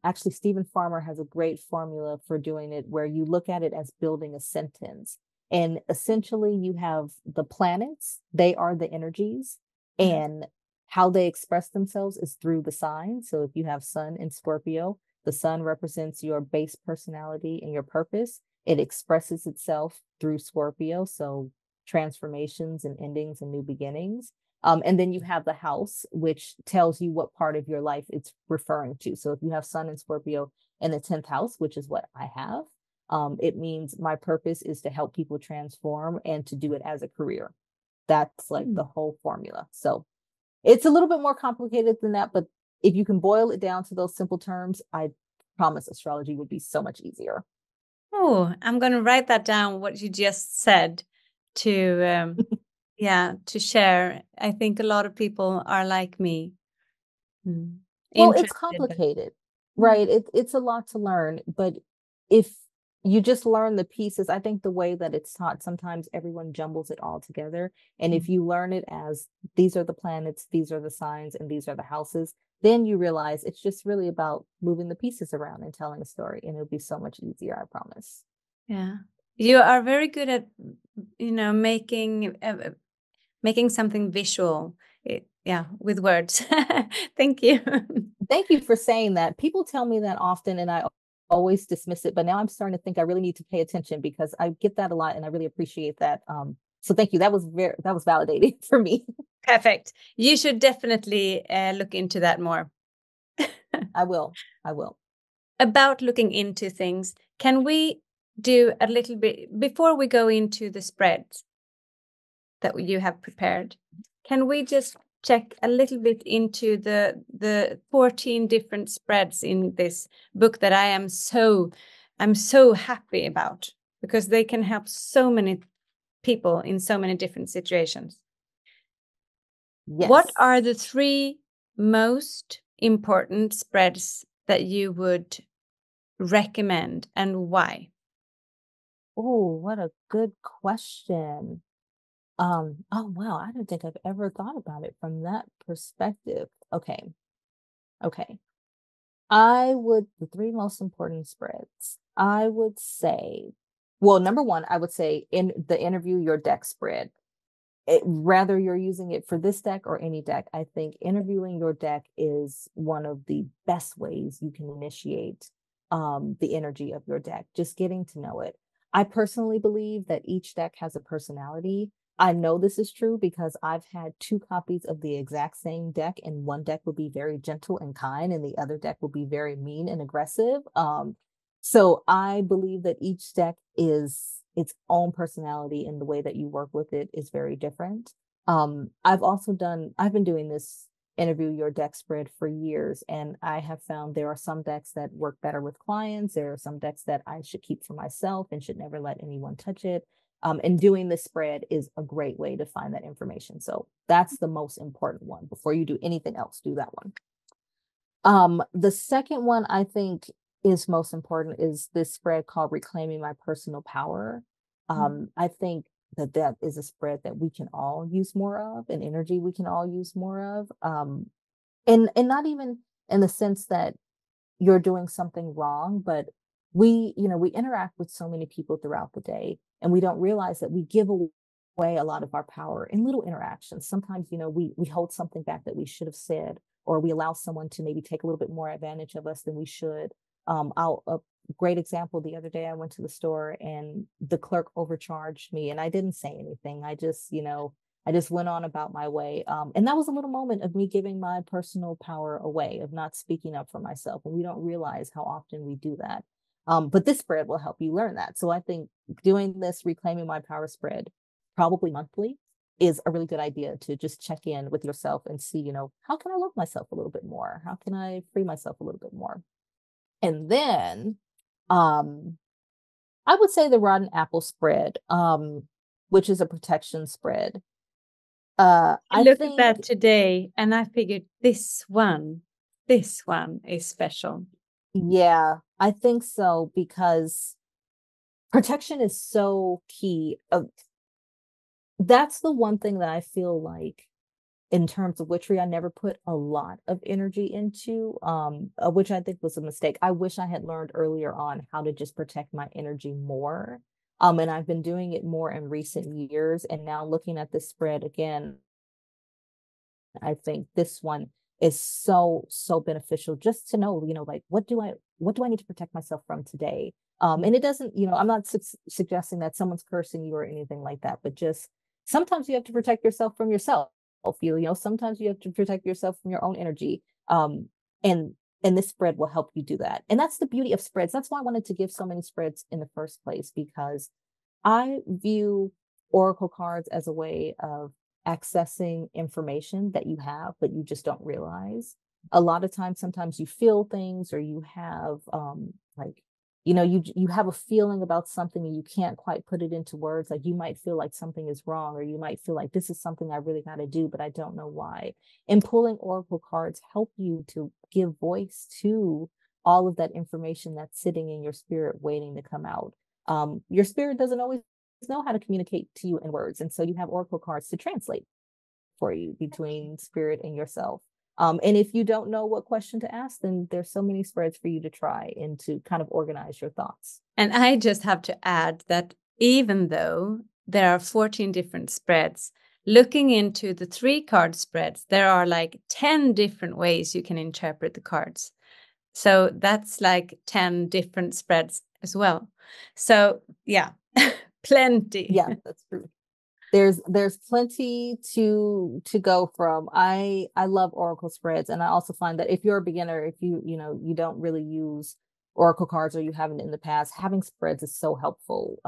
Actually, Stephen Farmer has a great formula for doing it, where you look at it as building a sentence. And essentially, you have the planets, they are the energies, and how they express themselves is through the signs. So if you have Sun in Scorpio, the Sun represents your base personality and your purpose. It expresses itself through Scorpio. So transformations and endings and new beginnings. And then you have the house, which tells you what part of your life it's referring to. So if you have Sun in Scorpio in the 10th house, which is what I have, it means my purpose is to help people transform and to do it as a career. That's like the whole formula. So it's a little bit more complicated than that, but if you can boil it down to those simple terms, I promise astrology would be so much easier. Oh, I'm going to write that down, what you just said, to to share. I think a lot of people are like me. Well, it's complicated, right? It's a lot to learn, but if you just learn the pieces, I think the way that it's taught, sometimes everyone jumbles it all together. And if you learn it as these are the planets, these are the signs, and these are the houses, then you realize it's just really about moving the pieces around and telling a story, and it'll be so much easier, I promise. Yeah, you are very good at, making something visual. With words. Thank you. Thank you for saying that. People tell me that often, and I always dismiss it, but now I'm starting to think I really need to pay attention, because I get that a lot and I really appreciate that. So thank you. That was validating for me. Perfect. You should definitely look into that more. I will. About looking into things, can we do a little bit before we go into the spreads that you have prepared? Can we just check a little bit into the 14 different spreads in this book that I'm so happy about, because they can help so many people in so many different situations. Yes. What are the 3 most important spreads that you would recommend, and why? Oh, what a good question. Oh wow, I don't think I've ever thought about it from that perspective. Okay. The 3 most important spreads, I would say, well, number 1, I would say in the Intervju your deck spread. Whether you're using it for this deck or any deck, I think interviewing your deck is one of the best ways you can initiate the energy of your deck, just getting to know it. I personally believe that each deck has a personality. I know this is true because I've had 2 copies of the exact same deck, and one deck will be very gentle and kind, and the other deck will be very mean and aggressive. So I believe that each deck is its own personality, and the way that you work with it is very different. I've been doing this Intervju your deck spread for years, and I have found there are some decks that work better with clients. There are some decks that I should keep for myself and should never let anyone touch it. And doing this spread is a great way to find that information. So that's the most important one. Before you do anything else, do that one. The second one I think is most important is this spread called Reclaiming My Personal Power. I think that is a spread that we can all use more of, an energy we can all use more of. And not even in the sense that you're doing something wrong, but we interact with so many people throughout the day, and we don't realize that we give away a lot of our power in little interactions. Sometimes, we hold something back that we should have said, or we allow someone to maybe take a little bit more advantage of us than we should. A great example, the other day I went to the store and the clerk overcharged me, and I didn't say anything. I just went on about my way. And that was a little moment of me giving my personal power away, of not speaking up for myself. And we don't realize how often we do that. But this spread will help you learn that. So I think doing this Reclaiming My Power spread, probably monthly, is a really good idea to just check in with yourself and see, how can I love myself a little bit more? How can I free myself a little bit more? And then I would say the Rotten Apple spread, which is a protection spread. I looked at that today and I figured this one is special. Yeah, I think so, because protection is so key. That's the one thing that I feel like in terms of witchery, I never put a lot of energy into, which I think was a mistake. I wish I had learned earlier on how to just protect my energy more. And I've been doing it more in recent years. And now looking at this spread again, I think this one is so, so beneficial just to know, like what do I need to protect myself from today? And it doesn't, I'm not suggesting that someone's cursing you or anything like that, but just sometimes you have to protect yourself from yourself. Sometimes you have to protect yourself from your own energy. And this spread will help you do that. And that's the beauty of spreads. That's why I wanted to give so many spreads in the first place, because I view oracle cards as a way of accessing information that you have, but you just don't realize. A lot of times, sometimes you feel things, or you have like, you have a feeling about something and you can't quite put it into words. Like you might feel like something is wrong, or you might feel like this is something I really got to do, but I don't know why. And pulling oracle cards help you to give voice to all of that information that's sitting in your spirit waiting to come out. Your spirit doesn't always know how to communicate to you in words, and so you have oracle cards to translate for you between spirit and yourself. And if you don't know what question to ask, then there's so many spreads for you to try and to kind of organize your thoughts. And I just have to add that even though there are 14 different spreads, looking into the 3-card spreads, there are like 10 different ways you can interpret the cards. So that's like 10 different spreads as well. So yeah, plenty. Yeah, that's true. There's plenty to go from. I love oracle spreads, and I also find that if you're a beginner, if you don't really use oracle cards, or you haven't in the past, having spreads is so helpful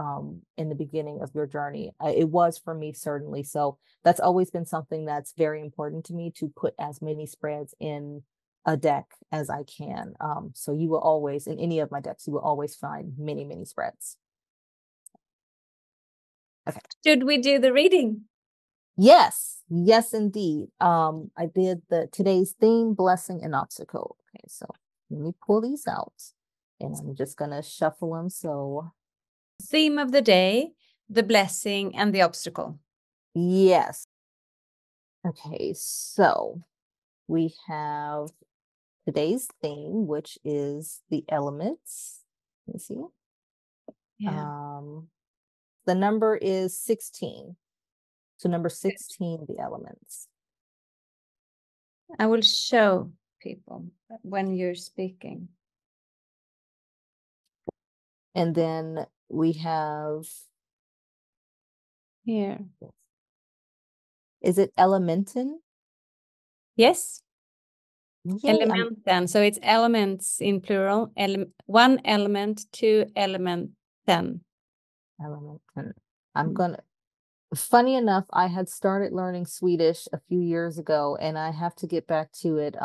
in the beginning of your journey. It was for me, certainly. So that's always been something that's very important to me, to put as many spreads in a deck as I can. So you will always, in any of my decks, you will always find many spreads. Okay. Should we do the reading? Yes, indeed. I did today's theme, blessing and obstacle. Okay, so let me pull these out, and I'm just gonna shuffle them. So, Theme of the day, the blessing and the obstacle. yes. Okay, so we have today's theme, which is the elements. Let me see. Yeah. The number is 16. So number 16, the elements. I will show people when you're speaking. And then we have here. Is it elementen? Yes. Yay, Elementen. So it's elements in plural. One element, 2 elementen. Elementen. Funny enough, I had started learning Swedish a few years ago, and I have to get back to it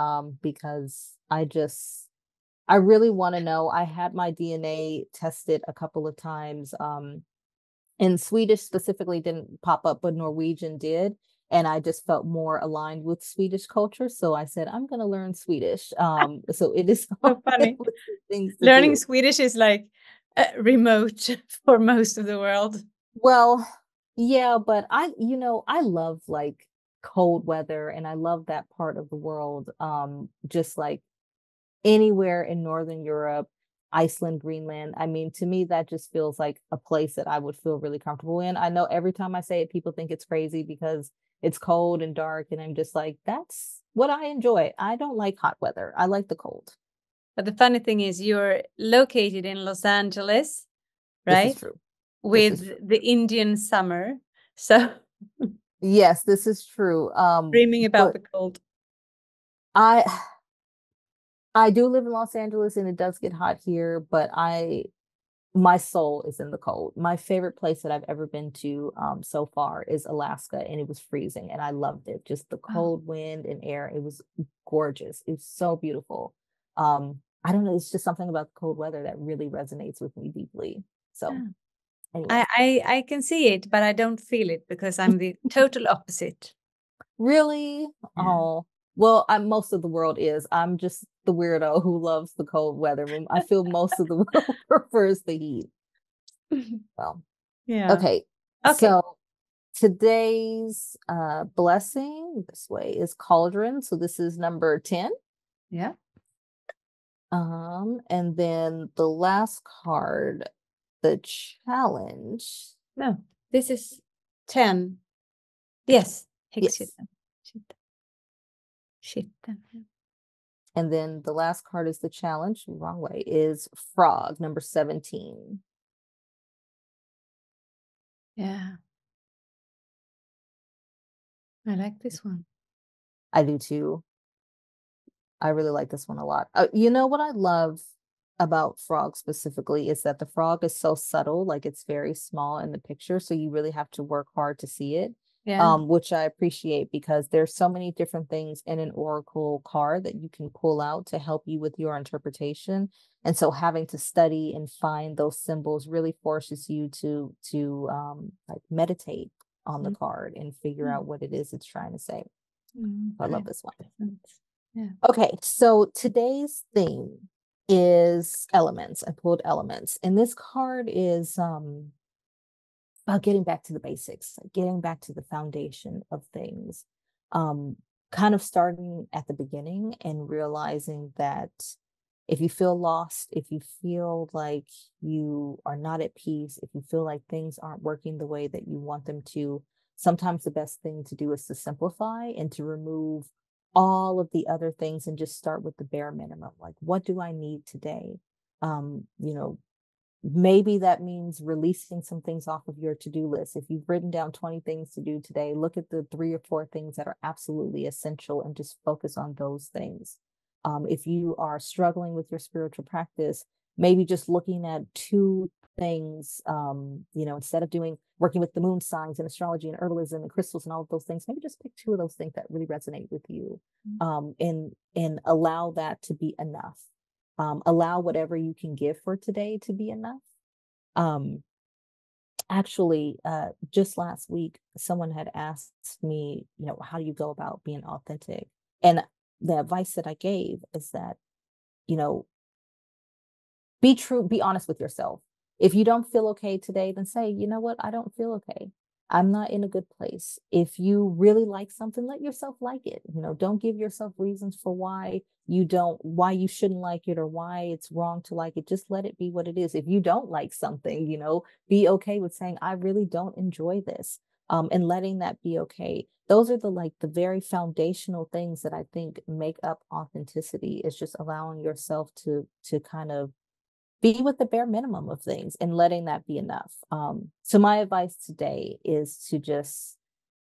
because I really want to know. I had my DNA tested a couple of times. And Swedish specifically didn't pop up, but Norwegian did. And I just felt more aligned with Swedish culture. So I said, I'm going to learn Swedish. So it is so funny. Things to Learning do. Swedish is like remote for most of the world. Well, yeah, but I love like cold weather, and I love that part of the world. Just like anywhere in Northern Europe, Iceland, Greenland. I mean, to me, that just feels like a place that I would feel really comfortable in. I know every time I say it, people think it's crazy because it's cold and dark. And I'm just like, that's what I enjoy. I don't like hot weather. I like the cold. But the funny thing is, you're located in Los Angeles, right? This is true. With the Indian summer. So yes, this is true. Dreaming about the cold. I do live in Los Angeles, and it does get hot here, but my soul is in the cold. My favorite place that I've ever been to so far is Alaska, and it was freezing, and I loved it. Just the cold wind and air. It was gorgeous. It was so beautiful. I don't know. It's just something about the cold weather that really resonates with me deeply. So anyway. I can see it, but I don't feel it because I'm the total opposite. Really? Yeah. Oh, well, most of the world is. I'm just the weirdo who loves the cold weather. I feel most of the world prefers the heat. Well, Yeah. okay. So today's blessing this way is cauldron. So this is number 10. Yeah. And then the last card, the challenge. No, this is 10. Yes. Yes. Skitten. And then the last card is the challenge, wrong way, is frog, number 17. Yeah. I like this one. I do too. I really like this one a lot. You know what I love about frog specifically is that the frog is so subtle, like it's very small in the picture, so you really have to work hard to see it. Yeah. Which I appreciate because there's so many different things in an oracle card that you can pull out to help you with your interpretation. And so having to study and find those symbols really forces you to like meditate on the card and figure out what it is it's trying to say. I love this one. Yeah. Okay, so today's theme is elements. I pulled elements, and this card is about getting back to the basics, getting back to the foundation of things. Kind of starting at the beginning and realizing that if you feel lost, if you feel like you are not at peace, if you feel like things aren't working the way that you want them to, sometimes the best thing to do is to simplify and to remove all of the other things and just start with the bare minimum. Like, what do I need today? You know, maybe that means releasing some things off of your to-do list. If you've written down 20 things to do today, look at the 3 or 4 things that are absolutely essential and just focus on those things. If you are struggling with your spiritual practice, maybe just looking at 2 things, you know, instead of working with the moon signs and astrology and herbalism and crystals and all of those things, maybe just pick 2 of those things that really resonate with you, and allow that to be enough. Allow whatever you can give for today to be enough. Um, Actually, just last week, someone had asked me, you know, how do you go about being authentic? And the advice that I gave is that, you know, be true, be honest with yourself. If you don't feel okay today, then say, you know what, I don't feel okay. I'm not in a good place. If you really like something, let yourself like it. You know, don't give yourself reasons for why you shouldn't like it or why it's wrong to like it. Just let it be what it is. If you don't like something, you know, be okay with saying, I really don't enjoy this. And letting that be okay. Those are the very foundational things that I think make up authenticity, is just allowing yourself to kind of be with the bare minimum of things and letting that be enough. So my advice today is to just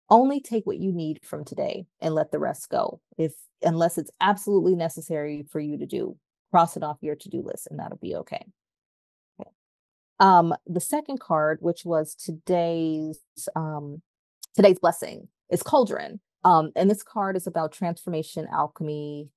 only take what you need from today and let the rest go. Unless it's absolutely necessary for you to do, cross it off your to-do list and that'll be okay. The second card, which was today's blessing, is cauldron. And this card is about transformation, alchemy.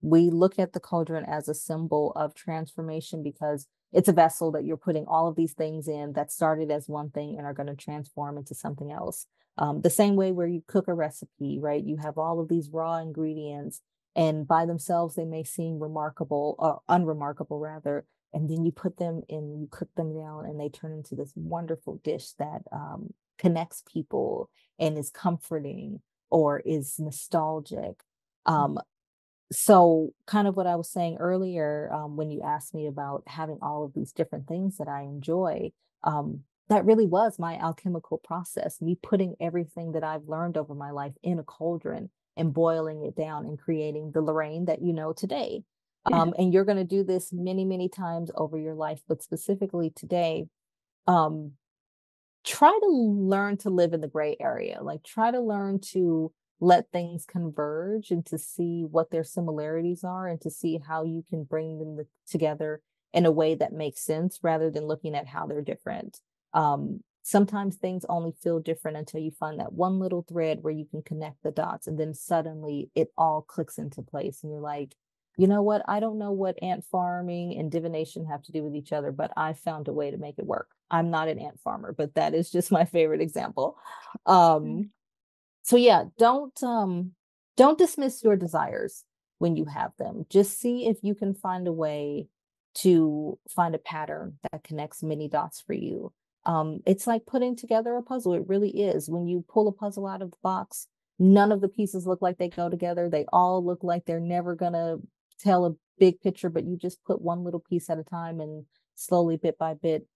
We look at the cauldron as a symbol of transformation because it's a vessel that you're putting all of these things in that started as one thing and are going to transform into something else. The same way where you cook a recipe, right? You have all of these raw ingredients, and by themselves, they may seem remarkable or unremarkable, rather. And then you put them in, you cook them down, and they turn into this wonderful dish that connects people and is comforting or is nostalgic. So kind of what I was saying earlier, when you asked me about having all of these different things that I enjoy, that really was my alchemical process, me putting everything that I've learned over my life in a cauldron and boiling it down and creating the Lorraine that you know today. And you're going to do this many, many times over your life, but specifically today, try to learn to live in the gray area. Like, try to learn to let things converge and to see what their similarities are and to see how you can bring them together in a way that makes sense rather than looking at how they're different. Sometimes things only feel different until you find that one little thread where you can connect the dots, and then suddenly it all clicks into place and you're like, you know what? I don't know what ant farming and divination have to do with each other, but I found a way to make it work. I'm not an ant farmer, but that is just my favorite example. So yeah, don't dismiss your desires when you have them. Just see if you can find a way to find a pattern that connects many dots for you. It's like putting together a puzzle. It really is. When you pull a puzzle out of the box, none of the pieces look like they go together. They all look like they're never going to tell a big picture, but you just put one little piece at a time, and slowly, bit by bit,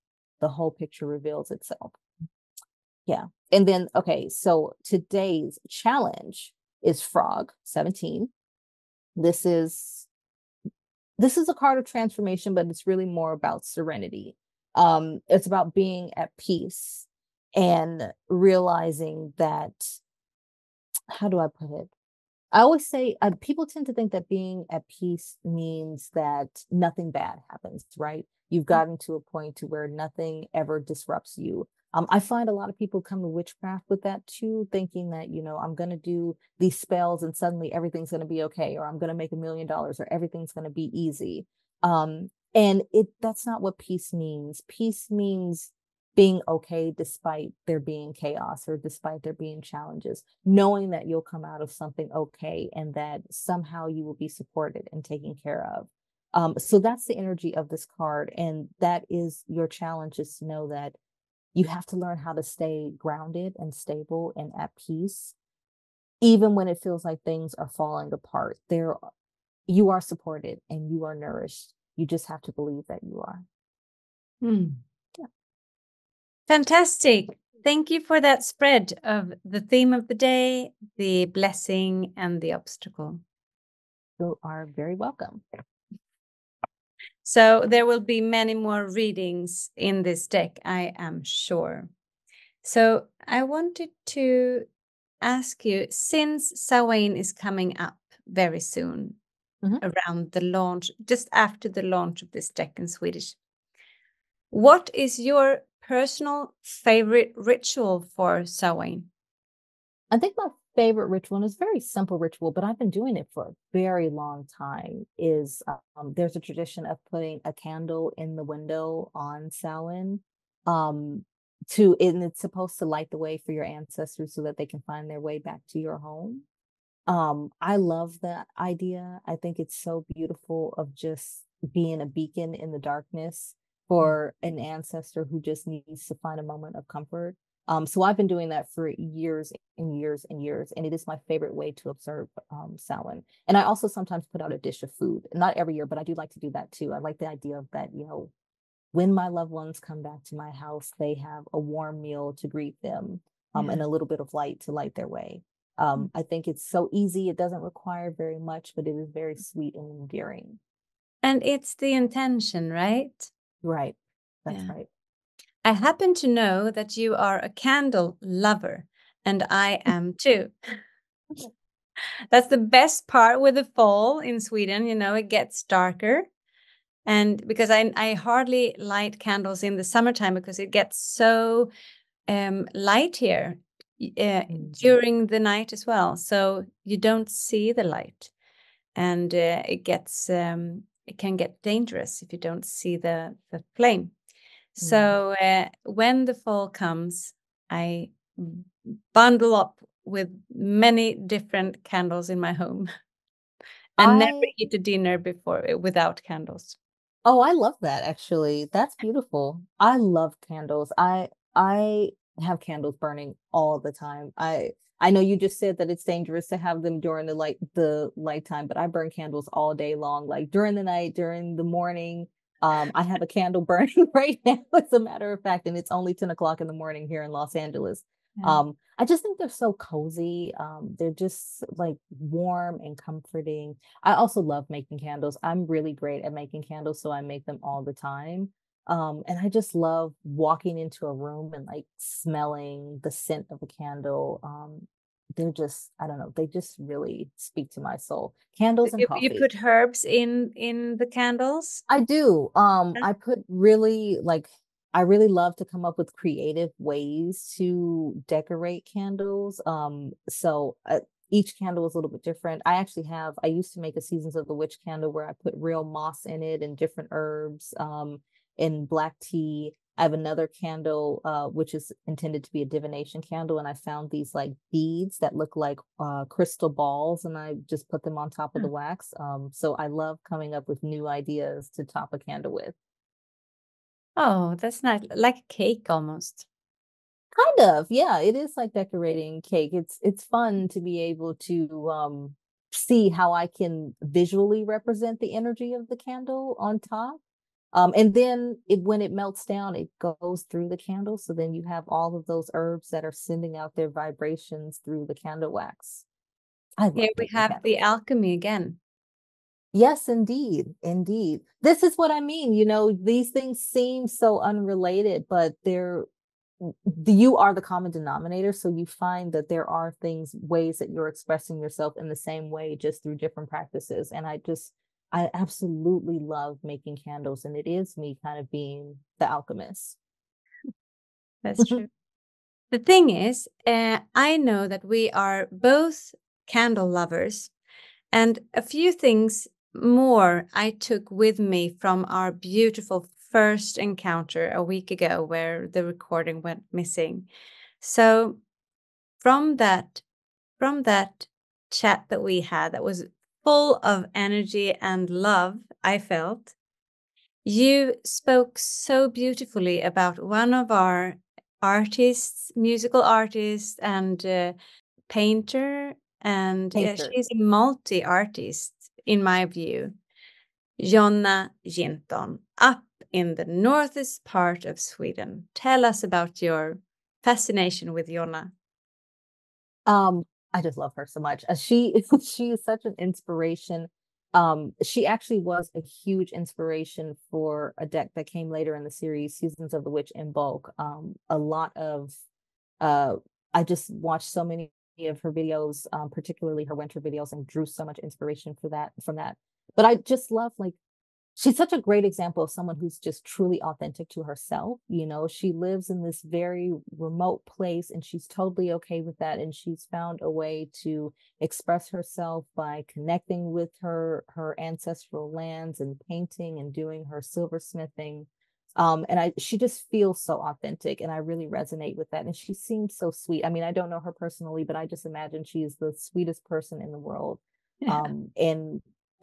the whole picture reveals itself. Yeah. And then, okay, so today's challenge is Frog 17. This is a card of transformation, but it's really more about serenity. It's about being at peace and realizing that, how do I put it? I always say people tend to think that being at peace means that nothing bad happens, right? You've gotten to a point to where nothing ever disrupts you. I find a lot of people come to witchcraft with that too, thinking that, I'm going to do these spells and suddenly everything's going to be okay, or I'm going to make $1 million, or everything's going to be easy. And that's not what peace means. Peace means being okay despite there being chaos or despite there being challenges, knowing that you'll come out of something okay and that somehow you will be supported and taken care of. So that's the energy of this card. And that is your challenge, is to know that you have to learn how to stay grounded and stable and at peace, even when it feels like things are falling apart. You are supported and you are nourished. You just have to believe that you are. Yeah. Fantastic. Thank you for that spread of the theme of the day, the blessing, and the obstacle. You are very welcome. So there will be many more readings in this deck, I am sure. So I wanted to ask you, since Samhain is coming up very soon, around the launch, just after the launch of this deck in Swedish, what is your personal favorite ritual for Samhain? I think my favorite ritual, and it's a very simple ritual, but I've been doing it for a very long time, is there's a tradition of putting a candle in the window on Samhain. And it's supposed to light the way for your ancestors so that they can find their way back to your home. I love that idea. I think it's so beautiful, of just being a beacon in the darkness for an ancestor who just needs to find a moment of comfort. So I've been doing that for years and years and years, and it is my favorite way to observe Samhain. And I also sometimes put out a dish of food, not every year, but I do like to do that too. I like the idea of that, when my loved ones come back to my house, they have a warm meal to greet them, and a little bit of light to light their way. I think it's so easy. It doesn't require very much, but it is very sweet and endearing. And it's the intention, right? Right. That's right. I happen to know that you are a candle lover, and I am too. That's the best part with the fall in Sweden. It gets darker. And because I hardly light candles in the summertime because it gets so light here during the night as well. So you don't see the light, and it can get dangerous if you don't see the flame. So when the fall comes, I bundle up with many different candles in my home and never eat a dinner without candles. Oh, I love that, actually. That's beautiful. I love candles. I have candles burning all the time. I know you just said that it's dangerous to have them during the light time, but I burn candles all day long, like during the night, during the morning. I have a candle burning right now, as a matter of fact, and it's only 10 o'clock in the morning here in Los Angeles. I just think they're so cozy. They're just like warm and comforting. I also love making candles. I'm really great at making candles, so I make them all the time. And I just love walking into a room and like smelling the scent of a candle. They're just, I don't know, they just really speak to my soul. Candles and coffee. You put herbs in the candles? I do. I put I really love to come up with creative ways to decorate candles. So each candle is a little bit different. I used to make a Seasons of the Witch candle where I put real moss in it and different herbs, in black tea. I have another candle, which is intended to be a divination candle. And I found these like beads that look like crystal balls, and I just put them on top of the wax. So I love coming up with new ideas to top a candle with. Oh, that's nice. Like a cake almost. Kind of, yeah. It is like decorating cake. It's fun to be able to see how I can visually represent the energy of the candle on top. And then when it melts down, it goes through the candle. So then you have all of those herbs that are sending out their vibrations through the candle wax. I Here love we making have the candles. alchemy again. Yes, indeed. Indeed. This is what I mean. These things seem so unrelated, but you are the common denominator. So you find that there are ways that you're expressing yourself in the same way, just through different practices. And I absolutely love making candles. And it is me kind of being the alchemist. That's true. The thing is, I know that we are both candle lovers, and a few things more I took with me from our beautiful first encounter a week ago where the recording went missing. So from that chat that we had that was full of energy and love, I felt, you spoke so beautifully about one of our artists, musical artist and painter, and yeah, Painter. she's a multi-artist in my view, Jonna Jinton, up in the northeast part of Sweden. Tell us about your fascination with Jonna. I just love her so much. She is such an inspiration. She actually was a huge inspiration for a deck that came later in the series, Seasons of the Witch in bulk. A lot of uh I just watched so many of her videos, particularly her winter videos, and drew so much inspiration from that. But I just love, like, she's such a great example of someone who's just truly authentic to herself. She lives in this very remote place and she's totally okay with that. And she's found a way to express herself by connecting with her ancestral lands and painting and doing her silversmithing. And she just feels so authentic, and I really resonate with that. And she seems so sweet. I mean, I don't know her personally, but I just imagine she is the sweetest person in the world. Yeah.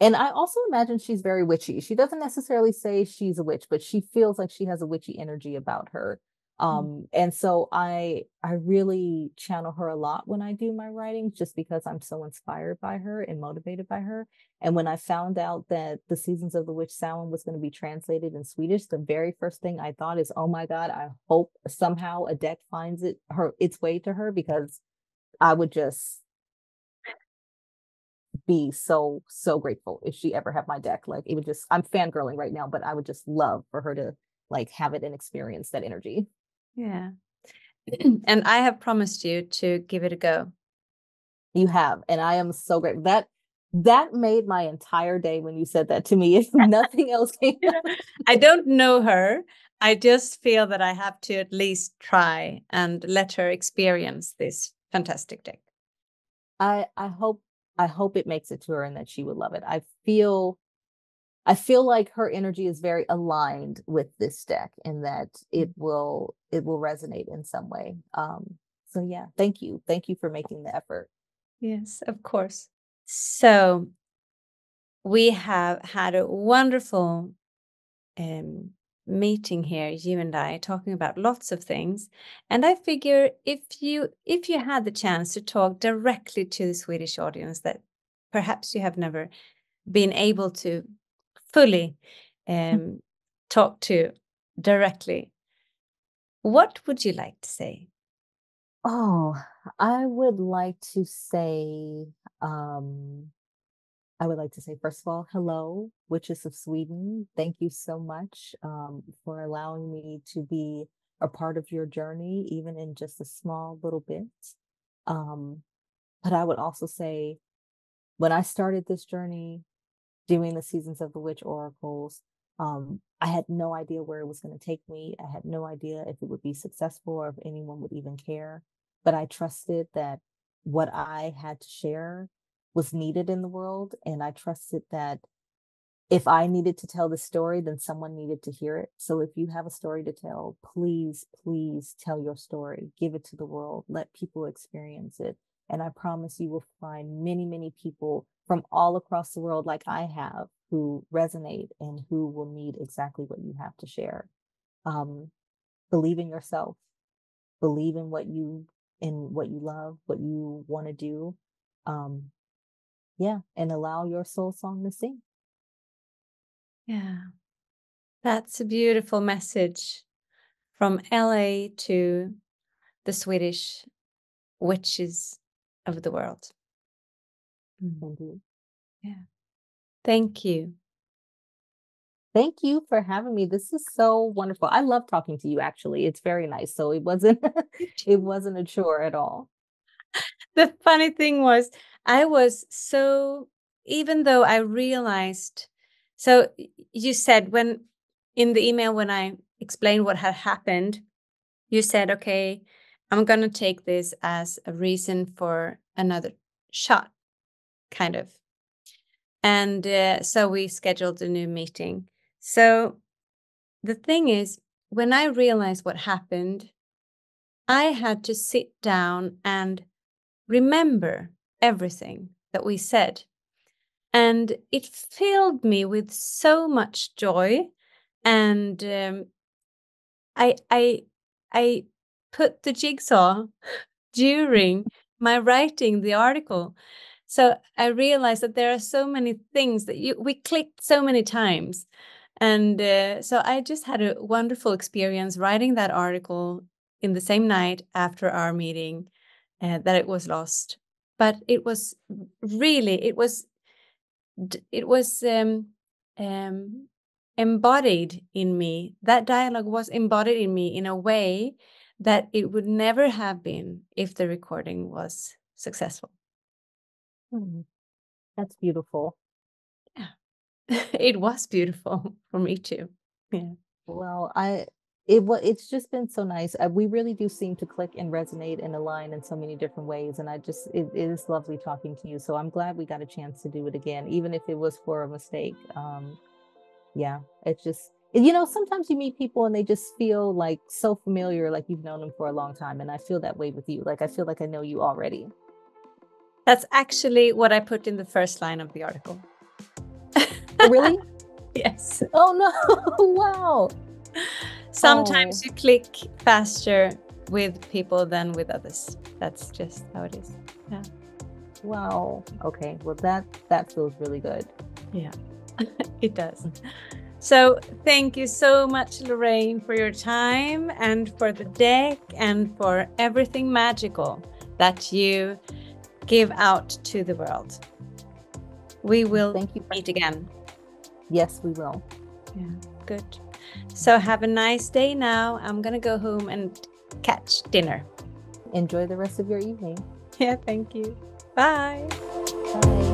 And I also imagine she's very witchy. She doesn't necessarily say she's a witch, but she feels like she has a witchy energy about her. And so I really channel her a lot when I do my writing, just because I'm so inspired by her and motivated by her. And when I found out that the Seasons of the Witch Samhain was going to be translated in Swedish, the very first thing I thought is, oh my God, I hope somehow a deck finds its way to her, because I would just be so grateful if she ever had my deck. Like, it would just, I'm fangirling right now, but I would just love for her to like have it and experience that energy. Yeah. And I have promised you to give it a go. You have, and I am so grateful. That made my entire day when you said that to me. If nothing else came out. I don't know her. I just feel that I have to at least try and let her experience this fantastic deck. I hope it makes it to her and that she would love it. I feel like her energy is very aligned with this deck, and that it will resonate in some way. So yeah, thank you for making the effort. Yes, of course. So we have had a wonderful meeting here, you and I, talking about lots of things. And I figure if you had the chance to talk directly to the Swedish audience that perhaps you have never been able to fully talk to directly, what would you like to say? Oh, I would like to say, um, first of all, hello, Witches of Sweden. Thank you so much for allowing me to be a part of your journey, even in just a small little bit. Um, but I would also say, when I started this journey doing the Seasons of the Witch oracles, I had no idea where it was going to take me. I had no idea if it would be successful or if anyone would even care. But I trusted that what I had to share was needed in the world. And I trusted that if I needed to tell the story, then someone needed to hear it. So if you have a story to tell, please, please tell your story. Give it to the world. Let people experience it. And I promise you will find many, many people from all across the world, like I have, who resonate and who will need exactly what you have to share. Believe in yourself. Believe in what you love, what you want to do. Yeah, and allow your soul song to sing. Yeah, that's a beautiful message from LA to the Swedish witches of the world. Indeed. Yeah. Thank you. Thank you for having me. This is so wonderful. I love talking to you, actually. It's very nice. So it wasn't it wasn't a chore at all. The funny thing was, I was so, even though I realized, so you said when in the email, when I explained what had happened, you said, okay, I'm going to take this as a reason for another shot, kind of. And so we scheduled a new meeting. So the thing is, when I realized what happened, I had to sit down and remember everything that we said. And it filled me with so much joy. And I put the jigsaw during my writing the article. So I realized that there are so many things that we clicked so many times. And so I just had a wonderful experience writing that article in the same night after our meeting that it was lost. But it was really, it was embodied in me. That dialogue was embodied in me in a way that it would never have been if the recording was successful. That's beautiful. Yeah. It was beautiful for me too. Yeah. Well, it's just been so nice. We really do seem to click and resonate and align in so many different ways. And it is lovely talking to you. So I'm glad we got a chance to do it again, even if it was for a mistake. Yeah, it's just, sometimes you meet people and they just feel like so familiar, like you've known them for a long time. And I feel that way with you. Like, I feel like I know you already. That's actually what I put in the first line of the article. Oh, really? Yes. Oh, no. Wow. Sometimes you click faster with people than with others. That's just how it is. Yeah. Wow. Okay. Well, that feels really good. Yeah, it does. So thank you so much, Lorraine, for your time and for the deck and for everything magical that you give out to the world. We will meet again. Yes, we will. Yeah, good. So have a nice day now. I'm going to go home and catch dinner. Enjoy the rest of your evening. Yeah, thank you. Bye. Bye.